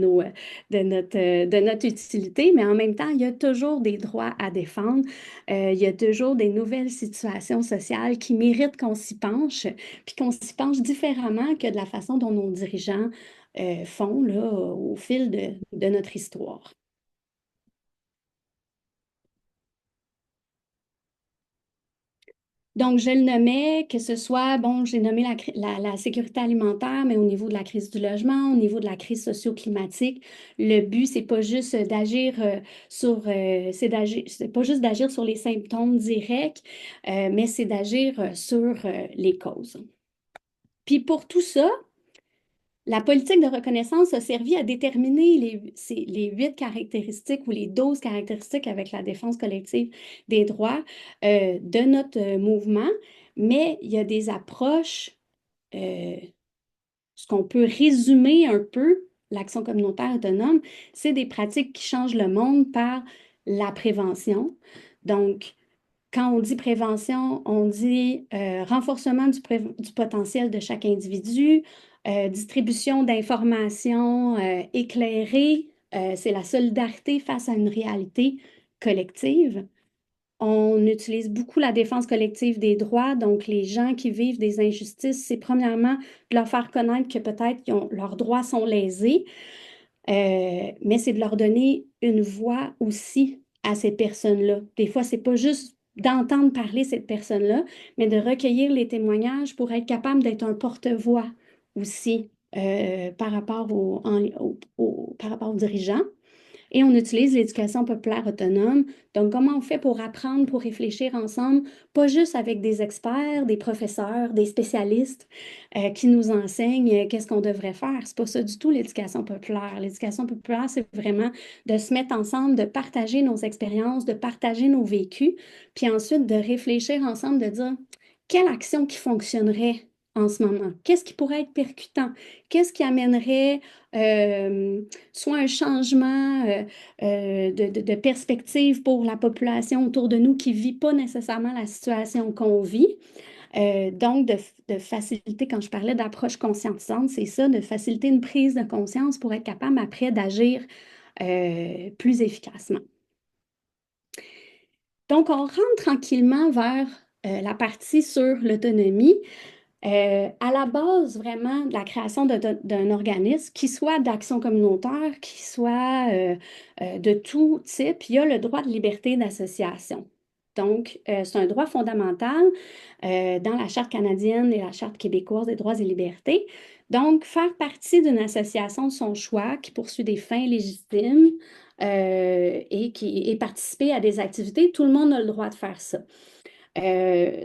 notre utilité, mais en même temps, il y a toujours des droits à défendre. Il y a toujours des nouvelles situations sociales qui méritent qu'on s'y penche, puis qu'on s'y penche différemment que de la façon dont nos dirigeants font là, au fil de notre histoire. Donc, je le nommais, que ce soit, bon, j'ai nommé la sécurité alimentaire, mais au niveau de la crise du logement, au niveau de la crise socio-climatique, le but, c'est pas juste d'agir c'est pas juste d'agir sur les symptômes directs, mais c'est d'agir sur les causes. Puis pour tout ça, la politique de reconnaissance a servi à déterminer les 8 caractéristiques ou les 12 caractéristiques avec la défense collective des droits de notre mouvement, mais il y a des approches, euh, ce qu'on peut résumer un peu, l'action communautaire autonome, c'est des pratiques qui changent le monde par la prévention. Donc, Quand on dit prévention, on dit renforcement du potentiel de chaque individu, distribution d'informations éclairées, c'est la solidarité face à une réalité collective. On utilise beaucoup la défense collective des droits, donc les gens qui vivent des injustices, c'est premièrement de leur faire connaître que peut-être leurs droits sont lésés, mais c'est de leur donner une voix aussi à ces personnes-là. Des fois, c'est pas juste d'entendre parler cette personne-là, mais de recueillir les témoignages pour être capable d'être un porte-voix aussi par rapport par rapport aux dirigeants. Et on utilise l'éducation populaire autonome. Donc, comment on fait pour apprendre, pour réfléchir ensemble, pas juste avec des experts, des professeurs, des spécialistes qui nous enseignent qu'est-ce qu'on devrait faire. C'est pas ça du tout, l'éducation populaire. L'éducation populaire, c'est vraiment de se mettre ensemble, de partager nos expériences, de partager nos vécus, puis ensuite de réfléchir ensemble, de dire quelle action qui fonctionnerait en ce moment? Qu'est-ce qui pourrait être percutant? Qu'est-ce qui amènerait soit un changement de perspective pour la population autour de nous qui ne vit pas nécessairement la situation qu'on vit. Donc, de faciliter, quand je parlais d'approche conscientisante, c'est ça, de faciliter une prise de conscience pour être capable après d'agir plus efficacement. Donc, on rentre tranquillement vers la partie sur l'autonomie. À la base, vraiment, de la création d'un organisme, qui soit d'action communautaire, qui soit de tout type, il y a le droit de liberté d'association. Donc, c'est un droit fondamental dans la Charte canadienne et la Charte québécoise des droits et libertés. Donc, faire partie d'une association de son choix qui poursuit des fins légitimes et participer à des activités, tout le monde a le droit de faire ça.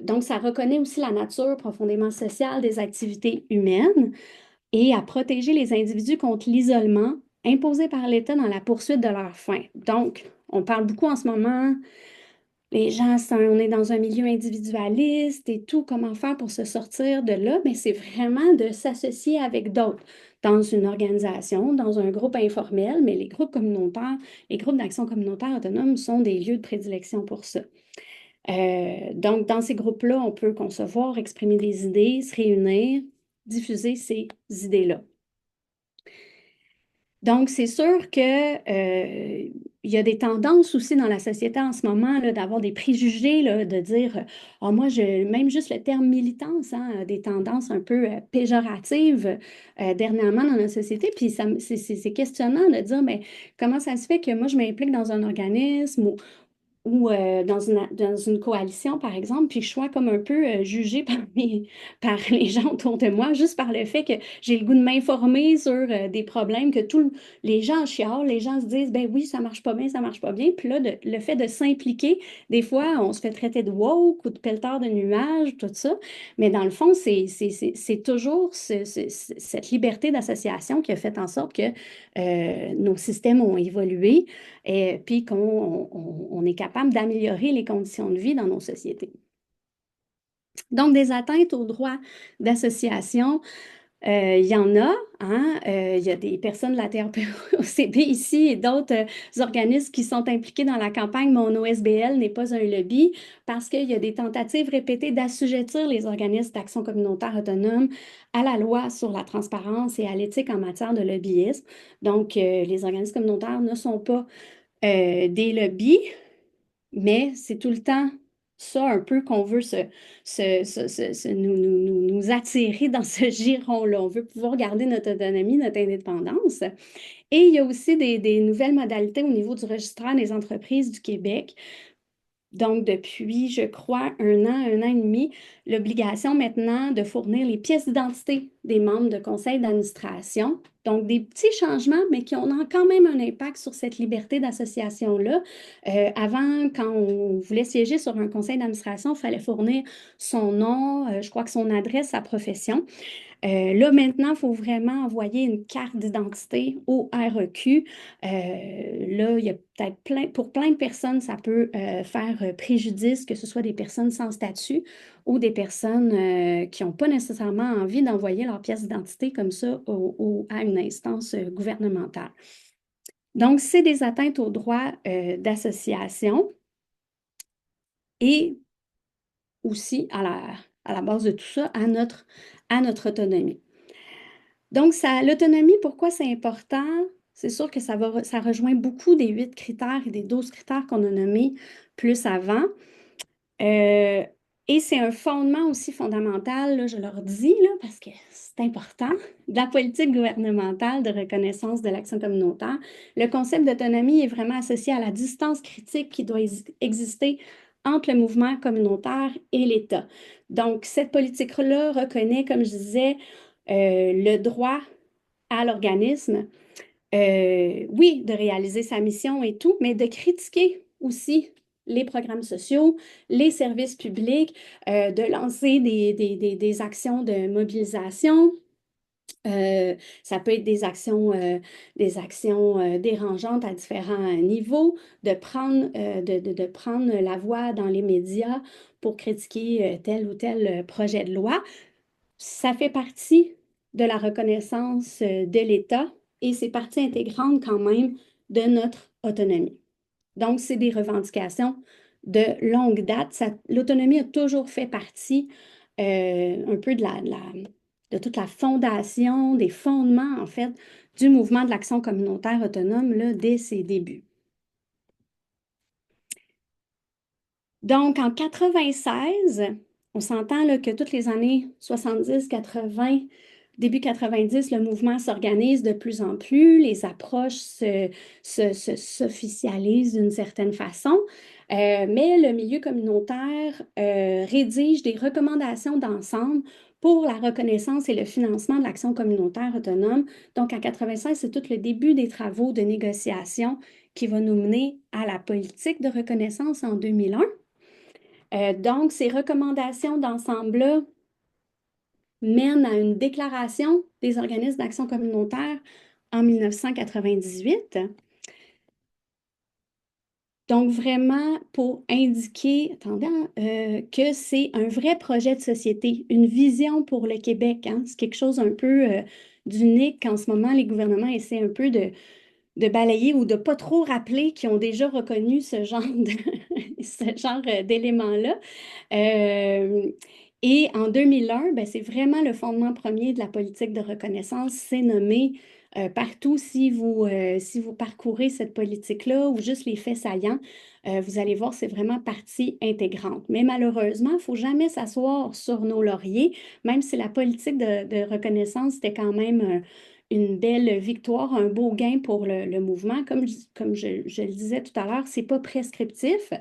Donc, ça reconnaît aussi la nature profondément sociale des activités humaines et à protéger les individus contre l'isolement imposé par l'État dans la poursuite de leurs fins. Donc, on parle beaucoup en ce moment, les gens, on est dans un milieu individualiste et tout, comment faire pour se sortir de là? Mais c'est vraiment de s'associer avec d'autres dans une organisation, dans un groupe informel, mais les groupes communautaires, les groupes d'action communautaire autonome sont des lieux de prédilection pour ça. Donc, dans ces groupes-là, on peut concevoir, exprimer des idées, se réunir, diffuser ces idées-là. Donc, c'est sûr que il y a des tendances aussi dans la société en ce moment là, d'avoir des préjugés, là, de dire, ah, moi, même juste le terme militance, hein, a des tendances un peu péjoratives dernièrement dans notre société. Puis, c'est questionnant de dire, mais comment ça se fait que moi, je m'implique dans un organisme ou dans une coalition, par exemple, puis je sois comme un peu jugée par les gens autour de moi, juste par le fait que j'ai le goût de m'informer sur des problèmes que les gens chialent, les gens se disent, ben oui, ça marche pas bien, ça marche pas bien. Puis là, le fait de s'impliquer, des fois, on se fait traiter de woke ou de pelleteur de nuages, tout ça. Mais dans le fond, c'est toujours cette liberté d'association qui a fait en sorte que nos systèmes ont évolué et puis qu'on est capable d'améliorer les conditions de vie dans nos sociétés. Donc, des atteintes aux droits d'association, il y en a, hein? Il y a des personnes de la TRPOCB ici et d'autres organismes qui sont impliqués dans la campagne Mon OSBL n'est pas un lobby parce qu'il y a des tentatives répétées d'assujettir les organismes d'action communautaire autonome à la loi sur la transparence et à l'éthique en matière de lobbyisme. Donc, les organismes communautaires ne sont pas des lobbies, mais c'est tout le temps ça un peu qu'on veut nous attirer dans ce giron-là. On veut pouvoir garder notre autonomie, notre indépendance. Et il y a aussi des nouvelles modalités au niveau du registraire des entreprises du Québec. Donc, depuis, je crois, un an et demi, l'obligation maintenant de fournir les pièces d'identité des membres de conseil d'administration. Donc, des petits changements, mais qui ont quand même un impact sur cette liberté d'association-là. Avant, quand on voulait siéger sur un conseil d'administration, il fallait fournir son nom, je crois que son adresse, sa profession. Là, maintenant, il faut vraiment envoyer une carte d'identité au REQ. Là, il y a peut-être pour plein de personnes, ça peut faire préjudice, que ce soit des personnes sans statut ou des personnes qui n'ont pas nécessairement envie d'envoyer leur pièce d'identité comme ça à une instance gouvernementale. Donc, c'est des atteintes aux droits d'association. et aussi à la base de tout ça, à notre autonomie. Donc, l'autonomie, pourquoi c'est important? C'est sûr que ça rejoint beaucoup des 8 critères et des 12 critères qu'on a nommés plus avant. Euh, et c'est un fondement aussi fondamental, là, je leur dis, là, parce que c'est important, de la politique gouvernementale de reconnaissance de l'action communautaire. Le concept d'autonomie est vraiment associé à la distance critique qui doit exister entre le mouvement communautaire et l'État. Donc, cette politique-là reconnaît, comme je disais, le droit à l'organisme, oui, de réaliser sa mission et tout, mais de critiquer aussi les programmes sociaux, les services publics, de lancer des actions de mobilisation. Ça peut être des actions dérangeantes à différents niveaux, de prendre la voix dans les médias pour critiquer tel ou tel projet de loi. Ça fait partie de la reconnaissance de l'État et c'est partie intégrante quand même de notre autonomie. Donc, c'est des revendications de longue date. L'autonomie a toujours fait partie un peu de toute la fondation, des fondements, en fait, du mouvement de l'action communautaire autonome là, dès ses débuts. Donc, en 96, on s'entend là, que toutes les années 70, 80, début 90, le mouvement s'organise de plus en plus, les approches s'officialisent d'une certaine façon, mais le milieu communautaire rédige des recommandations d'ensemble pour la reconnaissance et le financement de l'action communautaire autonome. Donc, en 96, c'est tout le début des travaux de négociation qui va nous mener à la politique de reconnaissance en 2001. Donc, ces recommandations d'ensemble-là mènent à une déclaration des organismes d'action communautaire en 1998. Donc, vraiment pour indiquer, attendez, que c'est un vrai projet de société, une vision pour le Québec. Hein. C'est quelque chose un peu d'unique qu'en ce moment, les gouvernements essaient un peu de balayer ou de pas trop rappeler qu'ils ont déjà reconnu ce genre d'éléments-là. Euh, et en 2001, ben, c'est vraiment le fondement premier de la politique de reconnaissance. C'est nommé partout. Si vous parcourez cette politique-là ou juste les faits saillants, vous allez voir, c'est vraiment partie intégrante. Mais malheureusement, il ne faut jamais s'asseoir sur nos lauriers, même si la politique de reconnaissance, c'était quand même une belle victoire, un beau gain pour le mouvement. Comme je le disais tout à l'heure, ce n'est pas prescriptif.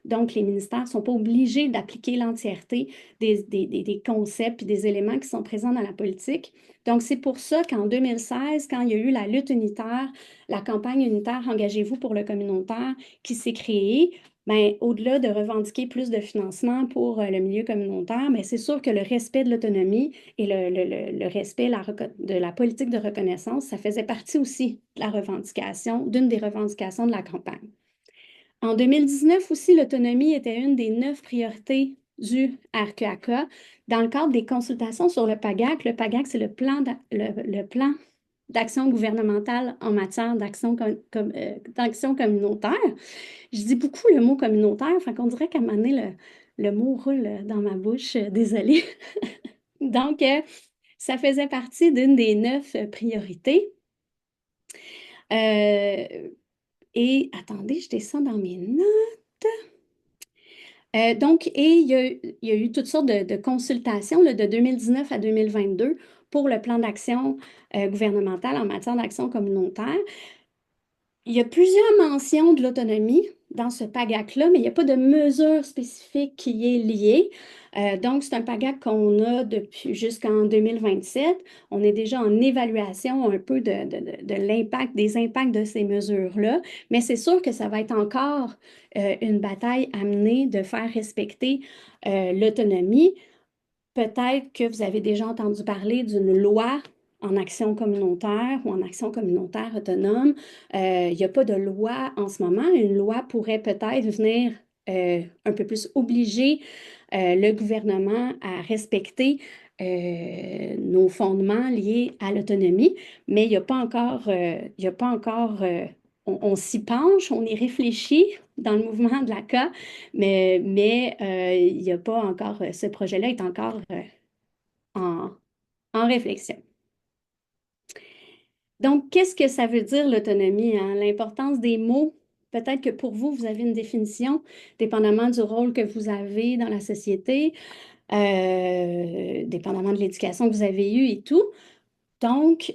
Donc, les ministères ne sont pas obligés d'appliquer l'entièreté des concepts et des éléments qui sont présents dans la politique. Donc, c'est pour ça qu'en 2016, quand il y a eu la lutte unitaire, la campagne unitaire Engagez-vous pour le communautaire qui s'est créée, ben, au-delà de revendiquer plus de financement pour le milieu communautaire, ben, c'est sûr que le respect de l'autonomie et le respect de la politique de reconnaissance, ça faisait partie aussi de la revendication, d'une des revendications de la campagne. En 2019 aussi, l'autonomie était une des 9 priorités du RQAK dans le cadre des consultations sur le PAGAC. Le PAGAC, c'est le plan d'action gouvernementale en matière d'action communautaire. Je dis beaucoup le mot communautaire, enfin qu'on dirait qu'à un moment donné, le mot roule dans ma bouche. Désolée. Donc, ça faisait partie d'une des 9 priorités. Et attendez, je descends dans mes notes. Donc, il y a eu toutes sortes de consultations là, de 2019 à 2022 pour le plan d'action gouvernemental en matière d'action communautaire. Il y a plusieurs mentions de l'autonomie dans ce PAGAC-là, mais il n'y a pas de mesure spécifique qui y est liée. Donc, c'est un PAGAC qu'on a depuis jusqu'en 2027. On est déjà en évaluation un peu de l'impact, des impacts de ces mesures-là, mais c'est sûr que ça va être encore une bataille à mener de faire respecter l'autonomie. Peut-être que vous avez déjà entendu parler d'une loi en action communautaire ou en action communautaire autonome. Il n'y a pas de loi en ce moment. Une loi pourrait peut-être venir un peu plus obliger le gouvernement à respecter nos fondements liés à l'autonomie, mais il n'y a pas encore on s'y penche, on y réfléchit dans le mouvement de l'ACA, mais il n'y a pas encore, ce projet-là est encore en, en réflexion. Donc, qu'est-ce que ça veut dire l'autonomie, hein? L'importance des mots, peut-être que pour vous, vous avez une définition, dépendamment du rôle que vous avez dans la société, dépendamment de l'éducation que vous avez eue et tout. Donc,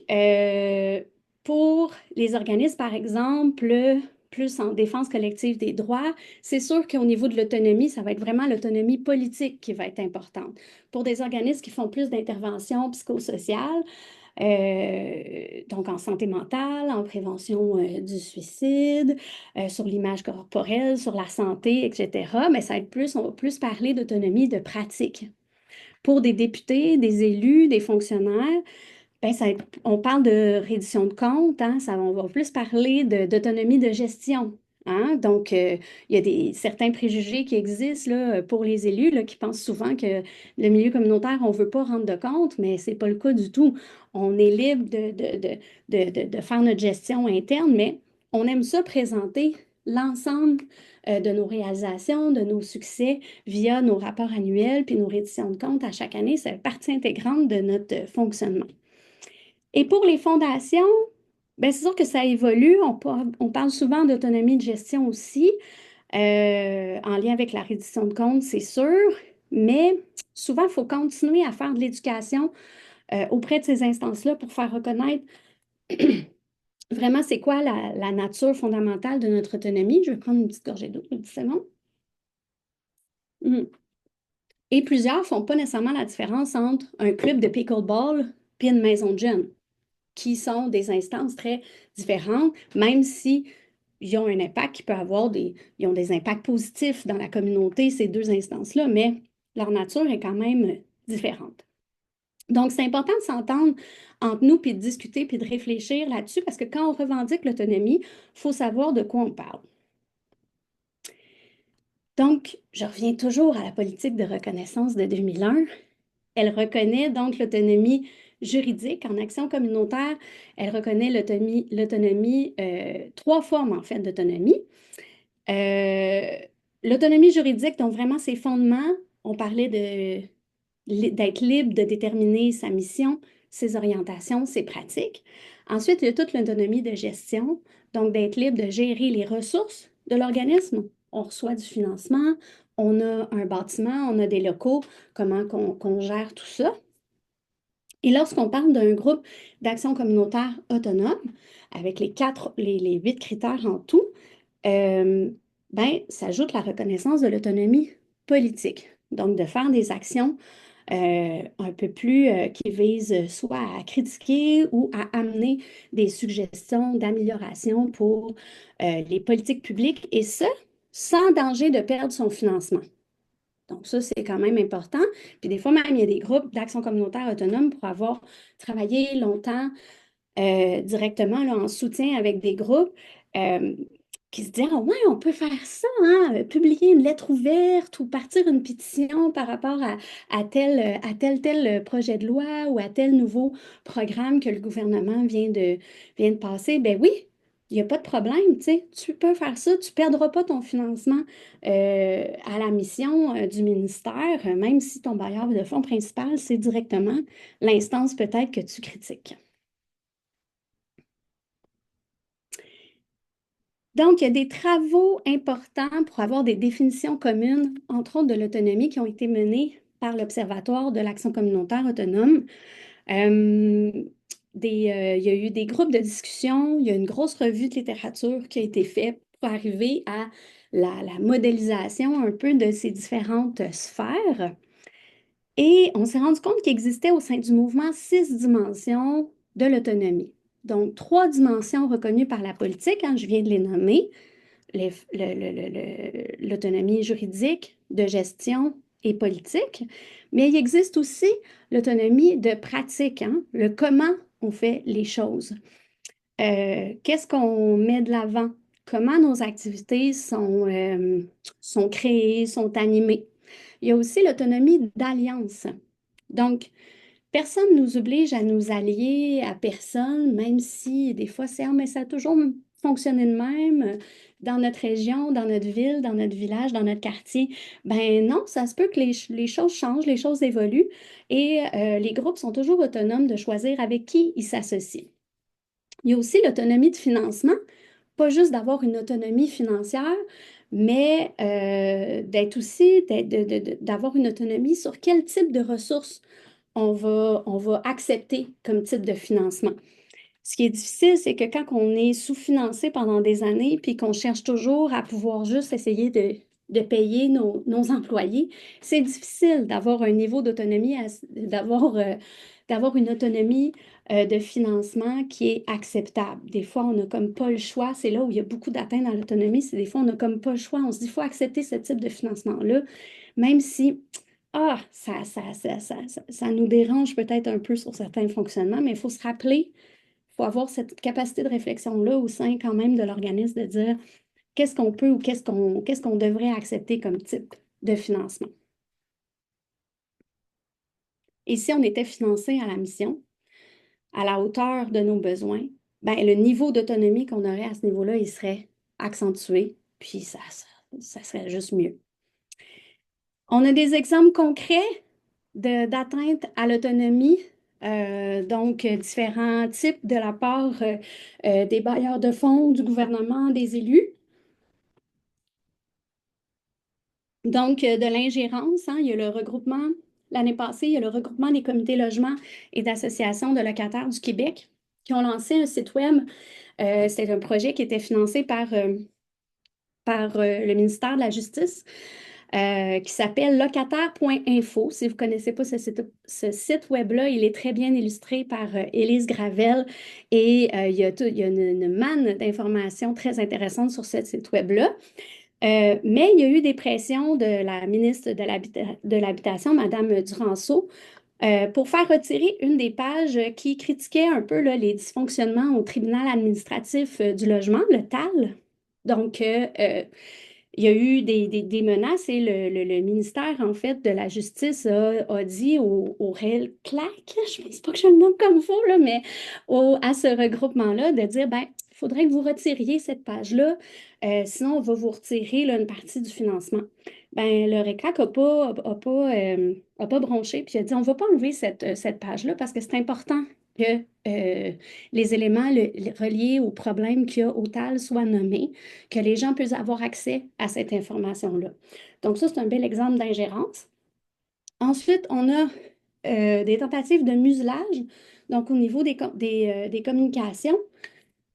pour les organismes, par exemple, plus en défense collective des droits, c'est sûr qu'au niveau de l'autonomie, ça va être vraiment l'autonomie politique qui va être importante. Pour des organismes qui font plus d'intervention psychosociale, donc en santé mentale, en prévention du suicide, sur l'image corporelle, sur la santé, etc., mais ça va être plus, on va plus parler d'autonomie de pratique. Pour des députés, des élus, des fonctionnaires, ben, on parle de reddition de comptes, hein, on va plus parler d'autonomie de gestion. Hein. Donc, il y a certains préjugés qui existent là, pour les élus là, qui pensent souvent que le milieu communautaire, on ne veut pas rendre de compte, mais ce n'est pas le cas du tout. On est libre de faire notre gestion interne, mais on aime ça présenter l'ensemble de nos réalisations, de nos succès via nos rapports annuels puis nos redditions de comptes à chaque année. C'est partie intégrante de notre fonctionnement. Et pour les fondations, ben c'est sûr que ça évolue. On parle souvent d'autonomie de gestion aussi, en lien avec la reddition de comptes, c'est sûr, mais souvent, il faut continuer à faire de l'éducation auprès de ces instances-là pour faire reconnaître vraiment c'est quoi la nature fondamentale de notre autonomie. Je vais prendre une petite gorgée d'eau, une petite seconde. Et plusieurs ne font pas nécessairement la différence entre un club de pickleball et une maison de jeunes, qui sont des instances très différentes, même si ils ont un impact qui peut avoir ils ont des impacts positifs dans la communauté, ces deux instances-là, mais leur nature est quand même différente. Donc, c'est important de s'entendre entre nous, puis de discuter, puis de réfléchir là-dessus, parce que quand on revendique l'autonomie, il faut savoir de quoi on parle. Donc, je reviens toujours à la politique de reconnaissance de 2001. Elle reconnaît donc l'autonomie juridique en action communautaire. Elle reconnaît l'autonomie, trois formes en fait d'autonomie. L'autonomie juridique, donc vraiment ses fondements, on parlait d'être libre de déterminer sa mission, ses orientations, ses pratiques. Ensuite, il y a toute l'autonomie de gestion, donc d'être libre de gérer les ressources de l'organisme. On reçoit du financement, on a un bâtiment, on a des locaux, comment qu'on gère tout ça. Et lorsqu'on parle d'un groupe d'action communautaire autonome, avec les 8 critères en tout, ben, s'ajoute la reconnaissance de l'autonomie politique. Donc, de faire des actions un peu plus qui visent soit à critiquer ou à amener des suggestions d'amélioration pour les politiques publiques, et ça, sans danger de perdre son financement. Donc, ça, c'est quand même important. Puis des fois, même, il y a des groupes d'action communautaire autonome pour avoir travaillé longtemps directement là, en soutien avec des groupes qui se disent, ah ouais, on peut faire ça, hein, publier une lettre ouverte ou partir une pétition par rapport à tel projet de loi ou à tel nouveau programme que le gouvernement vient de passer. Ben oui, il n'y a pas de problème, tu sais, tu peux faire ça, tu ne perdras pas ton financement à la mission du ministère, même si ton bailleur de fonds principal, c'est directement l'instance peut-être que tu critiques. Donc, il y a des travaux importants pour avoir des définitions communes, entre autres de l'autonomie, qui ont été menés par l'Observatoire de l'action communautaire autonome. Il y a eu des groupes de discussion, il y a une grosse revue de littérature qui a été faite pour arriver à la modélisation un peu de ces différentes sphères. Et on s'est rendu compte qu'il existait au sein du mouvement 6 dimensions de l'autonomie. Donc, 3 dimensions reconnues par la politique, hein, je viens de les nommer, l'autonomie juridique, de gestion et politique, mais il existe aussi l'autonomie de pratique, hein, le comment on fait les choses. Qu'est-ce qu'on met de l'avant? Comment nos activités sont créées, sont animées? Il y a aussi l'autonomie d'alliance. Donc, personne ne nous oblige à nous allier à personne, même si des fois c'est, ah, mais ça a toujours fonctionner de même dans notre région, dans notre ville, dans notre village, dans notre quartier. Ben non, ça se peut que les choses changent, les choses évoluent et les groupes sont toujours autonomes de choisir avec qui ils s'associent. Il y a aussi l'autonomie de financement, pas juste d'avoir une autonomie financière, mais d'être aussi, d'avoir une autonomie sur quel type de ressources on va accepter comme type de financement. Ce qui est difficile, c'est que quand on est sous-financé pendant des années, puis qu'on cherche toujours à pouvoir juste essayer de payer nos employés, c'est difficile d'avoir un niveau d'autonomie, d'avoir une autonomie de financement qui est acceptable. Des fois, on n'a comme pas le choix. C'est là où il y a beaucoup d'atteintes dans l'autonomie. C'est des fois, on n'a comme pas le choix. On se dit, il faut accepter ce type de financement-là, même si ça nous dérange peut-être un peu sur certains fonctionnements, mais il faut se rappeler, il faut avoir cette capacité de réflexion-là au sein quand même de l'organisme de dire qu'est-ce qu'on peut ou qu'est-ce qu'on devrait accepter comme type de financement. Et si on était financé à la mission, à la hauteur de nos besoins, ben, le niveau d'autonomie qu'on aurait à ce niveau-là, il serait accentué, puis ça serait juste mieux. On a des exemples concrets d'atteinte à l'autonomie, donc différents types de la part des bailleurs de fonds, du gouvernement, des élus. Donc, de l'ingérence, hein, il y a le regroupement, l'année passée, il y a le regroupement des comités logements et d'associations de locataires du Québec qui ont lancé un site web. C'est un projet qui était financé par le ministère de la Justice. Qui s'appelle locataire.info. Si vous ne connaissez pas ce site web-là, il est très bien illustré par Élise Gravel et il y a une manne d'informations très intéressantes sur ce site web-là. Mais il y a eu des pressions de la ministre de l'Habitation, Mme Duranceau, pour faire retirer une des pages qui critiquait un peu là, les dysfonctionnements au tribunal administratif du logement, le TAL. Donc, il y a eu des menaces et le ministère, en fait, de la Justice a dit au RELCLAC, je ne pense pas que je le nomme comme il faut, là, mais à ce regroupement-là, de dire, ben, il faudrait que vous retiriez cette page-là, sinon on va vous retirer là, une partie du financement. Ben, le RECLAC a pas bronché, puis il a dit, on ne va pas enlever cette page-là parce que c'est important que les éléments reliés au problème qu'il y a au TAL soient nommés, que les gens puissent avoir accès à cette information-là. Donc ça, c'est un bel exemple d'ingérence. Ensuite, on a des tentatives de muselage, donc au niveau des communications.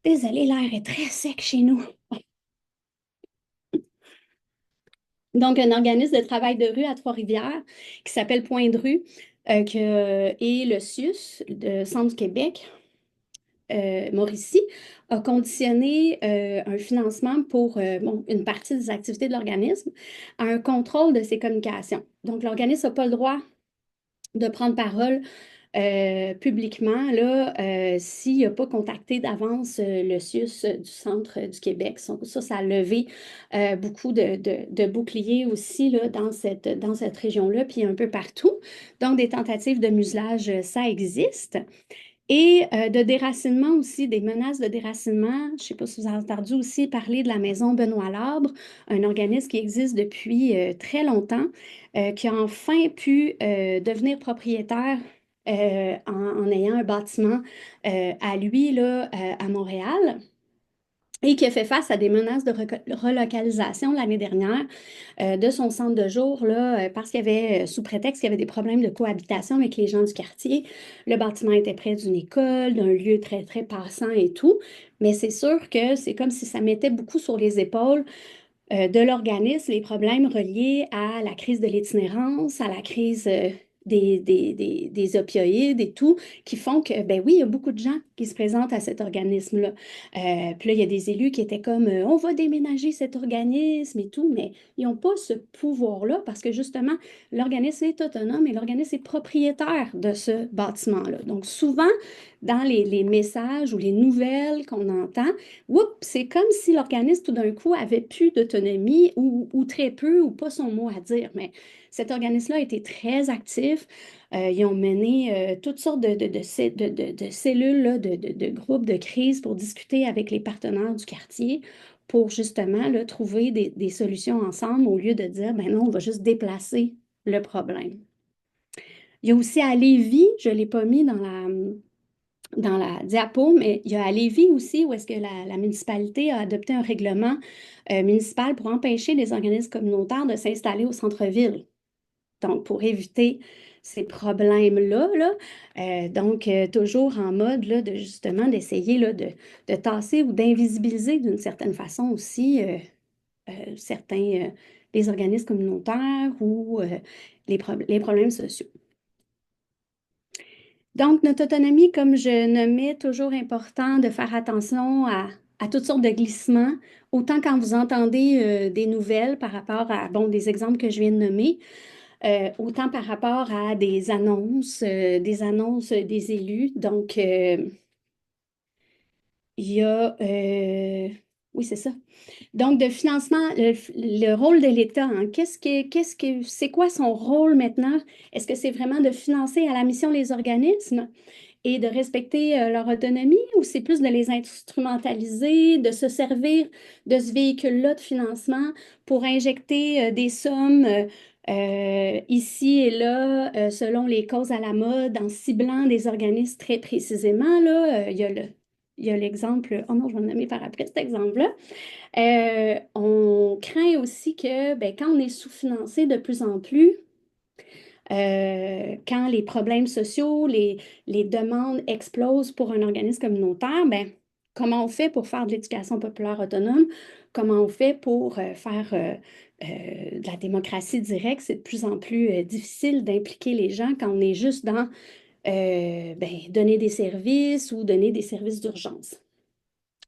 Désolée, l'air est très sec chez nous. Donc, un organisme de travail de rue à Trois-Rivières qui s'appelle Point de rue et le CIUS, le Centre du Québec, Mauricie, a conditionné un financement pour une partie des activités de l'organisme à un contrôle de ses communications. Donc, l'organisme n'a pas le droit de prendre parole publiquement là, s'il n'a pas contacté d'avance le CIUS du Centre du Québec. Ça a levé beaucoup de boucliers aussi là, dans cette région-là, puis un peu partout. Donc, des tentatives de muselage, ça existe. Et de déracinement aussi, des menaces de déracinement. Je ne sais pas si vous avez entendu aussi parler de la maison Benoît Labre, un organisme qui existe depuis très longtemps, qui a enfin pu devenir propriétaire en ayant un bâtiment à lui là, à Montréal et qui a fait face à des menaces de relocalisation l'année dernière de son centre de jour, là, parce qu'il y avait, sous prétexte qu'il y avait des problèmes de cohabitation avec les gens du quartier. Le bâtiment était près d'une école, d'un lieu très, très passant et tout. Mais c'est sûr que c'est comme si ça mettait beaucoup sur les épaules de l'organisme les problèmes reliés à la crise de l'itinérance, à la crise des opioïdes et tout, qui font que, ben oui, il y a beaucoup de gens qui se présentent à cet organisme-là. Puis là, il y a des élus qui étaient comme, on va déménager cet organisme et tout, mais ils n'ont pas ce pouvoir-là parce que justement, l'organisme est autonome et l'organisme est propriétaire de ce bâtiment-là. Donc, souvent, dans les messages ou les nouvelles qu'on entend, oups, c'est comme si l'organisme, tout d'un coup, avait plus d'autonomie ou très peu ou pas son mot à dire. Mais cet organisme-là a été très actif. Ils ont mené toutes sortes de cellules, là, de groupes de crise pour discuter avec les partenaires du quartier pour justement là, trouver des solutions ensemble au lieu de dire, ben non, on va juste déplacer le problème. Il y a aussi à Lévis, je ne l'ai pas mis dans la diapo, mais il y a à Lévis aussi où est-ce que la municipalité a adopté un règlement municipal pour empêcher les organismes communautaires de s'installer au centre-ville. Donc, pour éviter ces problèmes-là, là, toujours en mode là, de justement d'essayer là, de tasser ou d'invisibiliser d'une certaine façon aussi certains les organismes communautaires ou les problèmes sociaux. Donc, notre autonomie, comme je nommais, toujours important de faire attention à toutes sortes de glissements, autant quand vous entendez des nouvelles par rapport à, bon, des exemples que je viens de nommer, autant par rapport à des annonces des élus. Donc, il y a, oui, c'est ça. Donc, de financement, le rôle de l'État, hein, c'est quoi son rôle maintenant? Est-ce que c'est vraiment de financer à la mission les organismes et de respecter leur autonomie ou c'est plus de les instrumentaliser, de se servir de ce véhicule-là de financement pour injecter des sommes ici et là selon les causes à la mode en ciblant des organismes très précisément, là, il y a l'exemple, oh non, je vais le nommer par après cet exemple-là. On craint aussi que ben, quand on est sous-financé de plus en plus, quand les problèmes sociaux, les demandes explosent pour un organisme communautaire, ben, comment on fait pour faire de l'éducation populaire autonome? Comment on fait pour faire de la démocratie directe? C'est de plus en plus difficile d'impliquer les gens quand on est juste dans ben, donner des services ou donner des services d'urgence.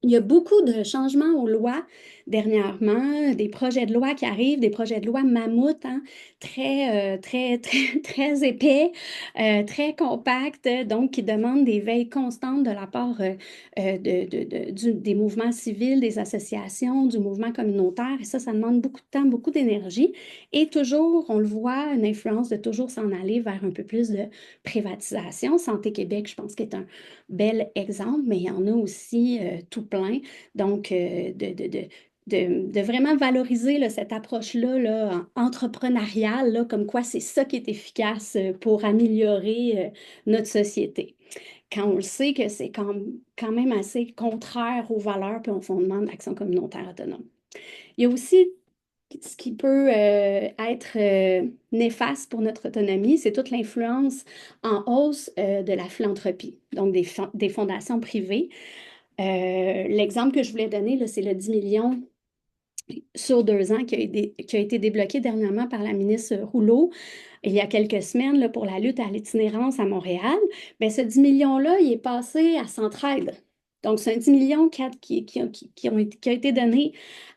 Il y a beaucoup de changements aux lois dernièrement, des projets de loi qui arrivent, des projets de loi mammouths, hein, très épais, très compacts, donc qui demandent des veilles constantes de la part des mouvements civils, des associations, du mouvement communautaire. Et ça demande beaucoup de temps, beaucoup d'énergie. Et toujours, on le voit, une influence de toujours s'en aller vers un peu plus de privatisation. Santé Québec, je pense, qu'est un bel exemple, mais il y en a aussi tout plein. Donc, de vraiment valoriser là, cette approche-là là, entrepreneuriale, là, comme quoi c'est ça qui est efficace pour améliorer notre société. Quand on le sait que c'est quand même assez contraire aux valeurs et aux fondements de l'action communautaire autonome. Il y a aussi ce qui peut être néfaste pour notre autonomie, c'est toute l'influence en hausse de la philanthropie, donc des fondations privées. L'exemple que je voulais donner, là, c'est le 10 millions sur 2 ans qui a été débloqué dernièrement par la ministre Rouleau il y a quelques semaines là, pour la lutte à l'itinérance à Montréal. Bien, ce 10 millions-là, il est passé à Centraide. Donc, c'est un 10 millions qui a été donné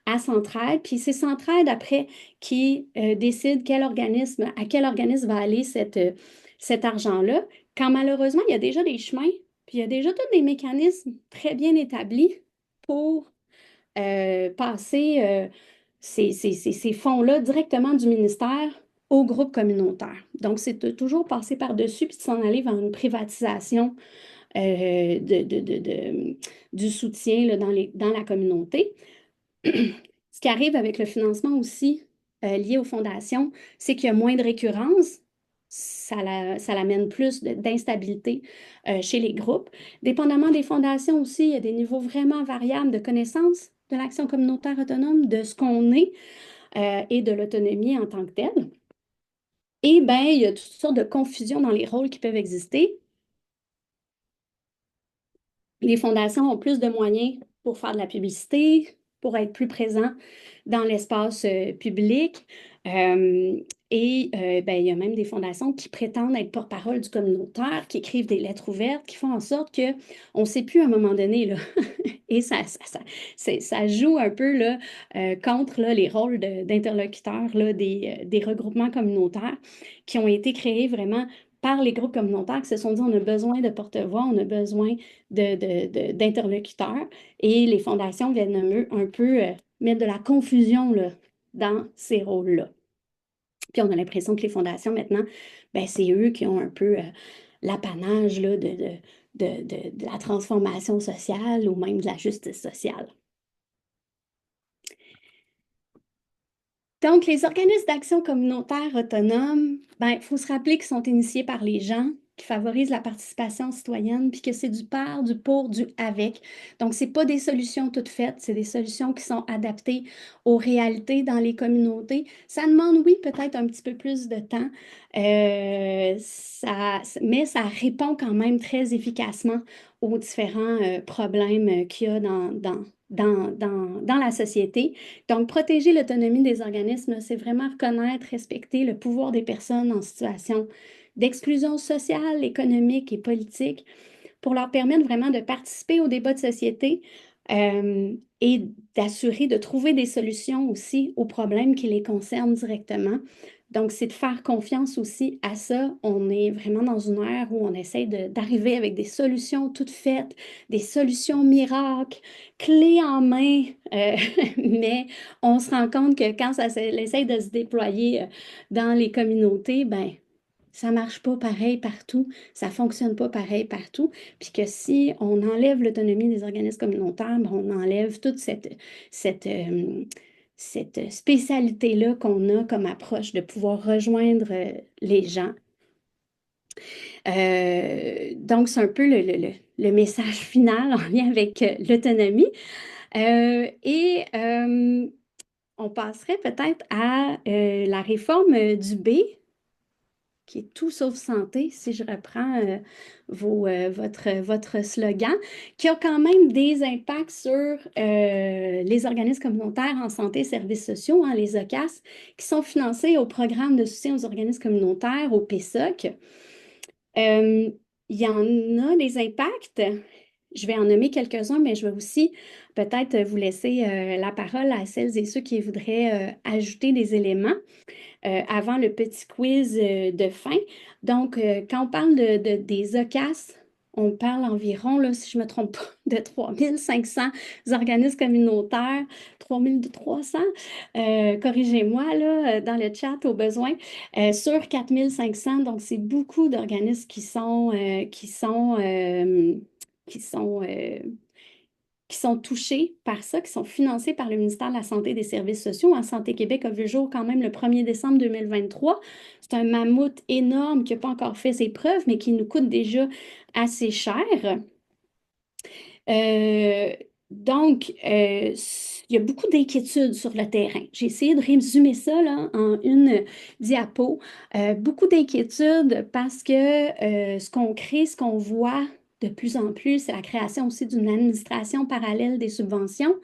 à Centraide. Puis c'est Centraide, après, qui décide à quel organisme va aller cet argent-là. Quand malheureusement, il y a déjà des chemins, puis il y a déjà tous des mécanismes très bien établis pour passer ces fonds-là directement du ministère au groupe communautaire. Donc, c'est de toujours passer par-dessus puis de s'en aller vers une privatisation du soutien là, dans la communauté. Ce qui arrive avec le financement aussi lié aux fondations, c'est qu'il y a moins de récurrence. Ça l'amène plus d'instabilité chez les groupes. Dépendamment des fondations aussi, il y a des niveaux vraiment variables de connaissance de l'action communautaire autonome, de ce qu'on est et de l'autonomie en tant que telle. Et bien, il y a toutes sortes de confusions dans les rôles qui peuvent exister. Les fondations ont plus de moyens pour faire de la publicité, pour être plus présents dans l'espace public. Ben, il y a même des fondations qui prétendent être porte-parole du communautaire, qui écrivent des lettres ouvertes, qui font en sorte qu'on ne sait plus à un moment donné. Là. Et ça joue un peu là, contre là, les rôles d'interlocuteurs là, des regroupements communautaires qui ont été créés vraiment par les groupes communautaires qui se sont dit on a besoin de porte-voix, on a besoin d'interlocuteurs. Et les fondations viennent un peu mettre de la confusion là, dans ces rôles-là. Puis on a l'impression que les fondations, maintenant, ben, c'est eux qui ont un peu l'apanage là, de la transformation sociale ou même de la justice sociale. Donc, les organismes d'action communautaire autonomes, ben, il faut se rappeler qu'ils sont initiés par les gens, qui favorisent la participation citoyenne, puis que c'est du par, du pour, du avec. Donc, ce n'est pas des solutions toutes faites, c'est des solutions qui sont adaptées aux réalités dans les communautés. Ça demande, oui, peut-être un petit peu plus de temps, mais ça répond quand même très efficacement aux différents problèmes qu'il y a dans la société. Donc, protéger l'autonomie des organismes, c'est vraiment reconnaître, respecter le pouvoir des personnes en situation d'exclusion sociale, économique et politique pour leur permettre vraiment de participer au débat de société et d'assurer de trouver des solutions aussi aux problèmes qui les concernent directement. Donc, c'est de faire confiance aussi à ça. On est vraiment dans une ère où on essaie d'arriver avec des solutions toutes faites, des solutions miracles, clés en main, mais on se rend compte que quand ça essaie de se déployer dans les communautés, ben ça marche pas pareil partout, ça fonctionne pas pareil partout, puis que si on enlève l'autonomie des organismes communautaires, ben, on enlève toute cette, euh, cette spécialité-là qu'on a comme approche de pouvoir rejoindre les gens. Donc, c'est un peu le message final en lien avec l'autonomie. On passerait peut-être à la réforme du B, qui est tout sauf santé, si je reprends votre slogan, qui a quand même des impacts sur les organismes communautaires en santé et services sociaux, hein, les OCAS, qui sont financés au programme de soutien aux organismes communautaires, au PSOC. Il y en a des impacts. Je vais en nommer quelques-uns, mais je vais aussi peut-être vous laisser la parole à celles et ceux qui voudraient ajouter des éléments avant le petit quiz de fin. Donc, quand on parle des OCAS, on parle environ, là, si je ne me trompe pas, de 3500 organismes communautaires, 3300, corrigez-moi là, dans le chat au besoin, sur 4500. Donc, c'est beaucoup d'organismes qui sont touchés par ça, qui sont financés par le ministère de la Santé et des Services sociaux. En Santé Québec a vu le jour quand même le 1er décembre 2023. C'est un mammouth énorme qui n'a pas encore fait ses preuves, mais qui nous coûte déjà assez cher. Euh, donc, il y a beaucoup d'inquiétudes sur le terrain. J'ai essayé de résumer ça là, en une diapo. Beaucoup d'inquiétudes parce que ce qu'on crée, ce qu'on voit de plus en plus, c'est la création aussi d'une administration parallèle des subventions.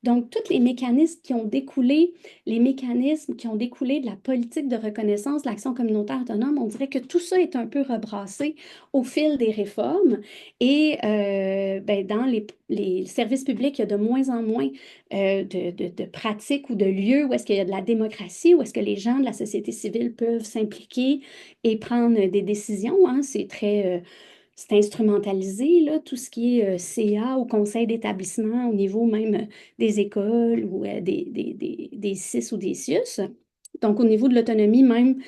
Donc, tous les mécanismes qui ont découlé, les mécanismes qui ont découlé de la politique de reconnaissance de l'action communautaire autonome, on dirait que tout ça est un peu rebrassé au fil des réformes. Et ben, dans les services publics, il y a de moins en moins de pratiques ou de lieux où est-ce qu'il y a de la démocratie, où est-ce que les gens de la société civile peuvent s'impliquer et prendre des décisions, hein. C'est instrumentalisé, là, tout ce qui est CA ou conseil d'établissement au niveau même des écoles ou des CIS ou des CIUS. Donc, au niveau de l'autonomie même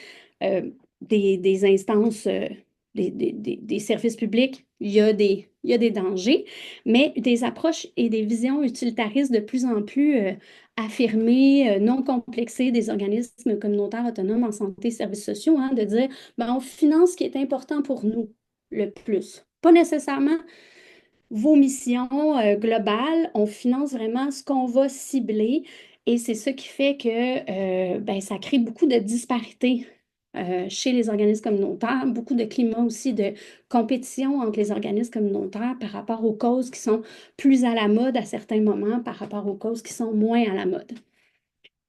des instances, des services publics, il y a des dangers, mais des approches et des visions utilitaristes de plus en plus affirmées, non complexées des organismes communautaires autonomes en santé et services sociaux, hein, de dire, ben, on finance ce qui est important pour nous le plus. Pas nécessairement vos missions globales, on finance vraiment ce qu'on va cibler et c'est ça qui fait que ben, ça crée beaucoup de disparités chez les organismes communautaires, beaucoup de climat aussi de compétition entre les organismes communautaires par rapport aux causes qui sont plus à la mode à certains moments, par rapport aux causes qui sont moins à la mode.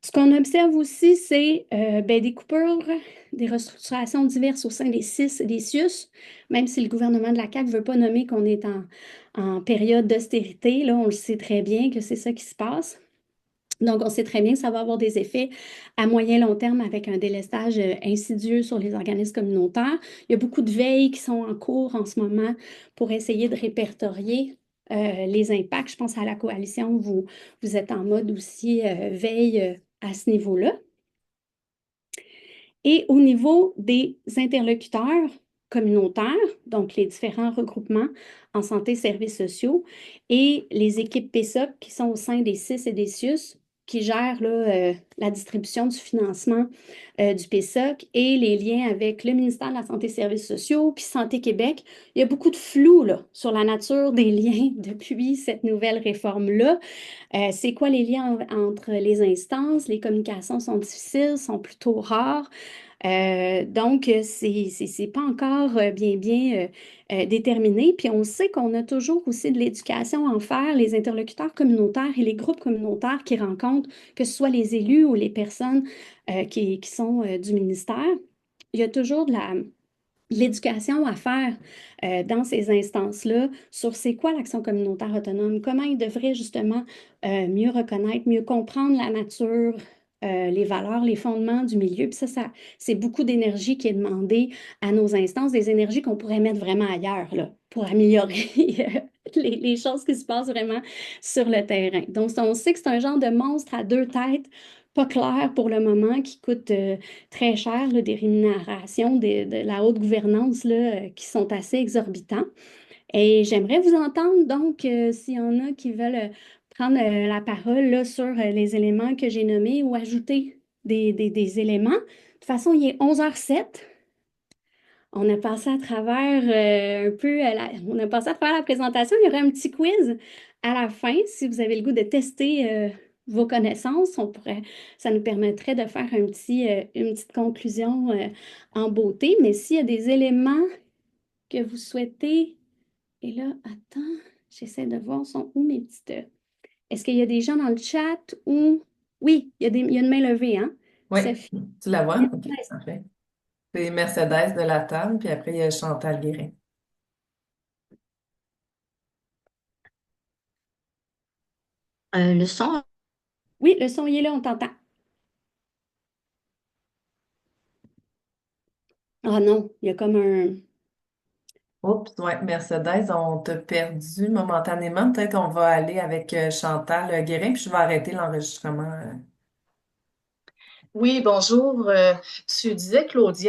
Ce qu'on observe aussi, c'est ben, des coupures, des restructurations diverses au sein des CIS et des CIUS, même si le gouvernement de la CAQ ne veut pas nommer qu'on est en période d'austérité, là, on le sait très bien que c'est ça qui se passe. Donc, on sait très bien que ça va avoir des effets à moyen long terme avec un délestage insidieux sur les organismes communautaires. Il y a beaucoup de veilles qui sont en cours en ce moment pour essayer de répertorier les impacts. Je pense à la coalition, vous êtes en mode aussi veille à ce niveau-là. Et au niveau des interlocuteurs communautaires, donc les différents regroupements en santé et services sociaux, et les équipes PESOC qui sont au sein des CIS et des CIUS, qui gèrent là, la distribution du financement du PESOC et les liens avec le ministère de la Santé et Services sociaux, puis Santé Québec. Il y a beaucoup de flou là, sur la nature des liens depuis cette nouvelle réforme-là. C'est quoi les liens entre les instances? Les communications sont difficiles, sont plutôt rares. Donc, c'est pas encore déterminé. Puis on sait qu'on a toujours aussi de l'éducation à en faire, les interlocuteurs communautaires et les groupes communautaires qui rencontrent, que ce soit les élus ou les personnes qui sont du ministère. Il y a toujours de l'éducation à faire dans ces instances-là sur c'est quoi l'action communautaire autonome, comment ils devraient justement mieux reconnaître, mieux comprendre la nature, les valeurs, les fondements du milieu. Puis ça, c'est beaucoup d'énergie qui est demandée à nos instances, des énergies qu'on pourrait mettre vraiment ailleurs là, pour améliorer les choses qui se passent vraiment sur le terrain. Donc, on sait que c'est un genre de monstre à deux têtes, pas clair pour le moment, qui coûte très cher, là, des rémunérations de la haute gouvernance là, qui sont assez exorbitants. Et j'aimerais vous entendre, donc, s'il y en a qui veulent prendre la parole là, sur les éléments que j'ai nommés ou ajouter des éléments. De toute façon, il est 11h07. On a passé à travers un peu, on a passé à travers la présentation. Il y aura un petit quiz à la fin. Si vous avez le goût de tester vos connaissances, ça nous permettrait de faire une petite conclusion en beauté. Mais s'il y a des éléments que vous souhaitez, et là, attends, j'essaie de voir, sont où mes petites. Est-ce qu'il y a des gens dans le chat ou. Oui, il y a une main levée, hein? Oui, Sophie. tu la vois? OK, parfait. C'est Mercedes de la table, puis après, il y a Chantal Guérin. Le son, Oui, le son il est là, on t'entend. Ah non, il y a comme un. Oups, ouais, Mercedes, on t'a perdu momentanément. Peut-être on va aller avec Chantal Guérin, puis je vais arrêter l'enregistrement. Oui, bonjour. Tu disais, Claudia,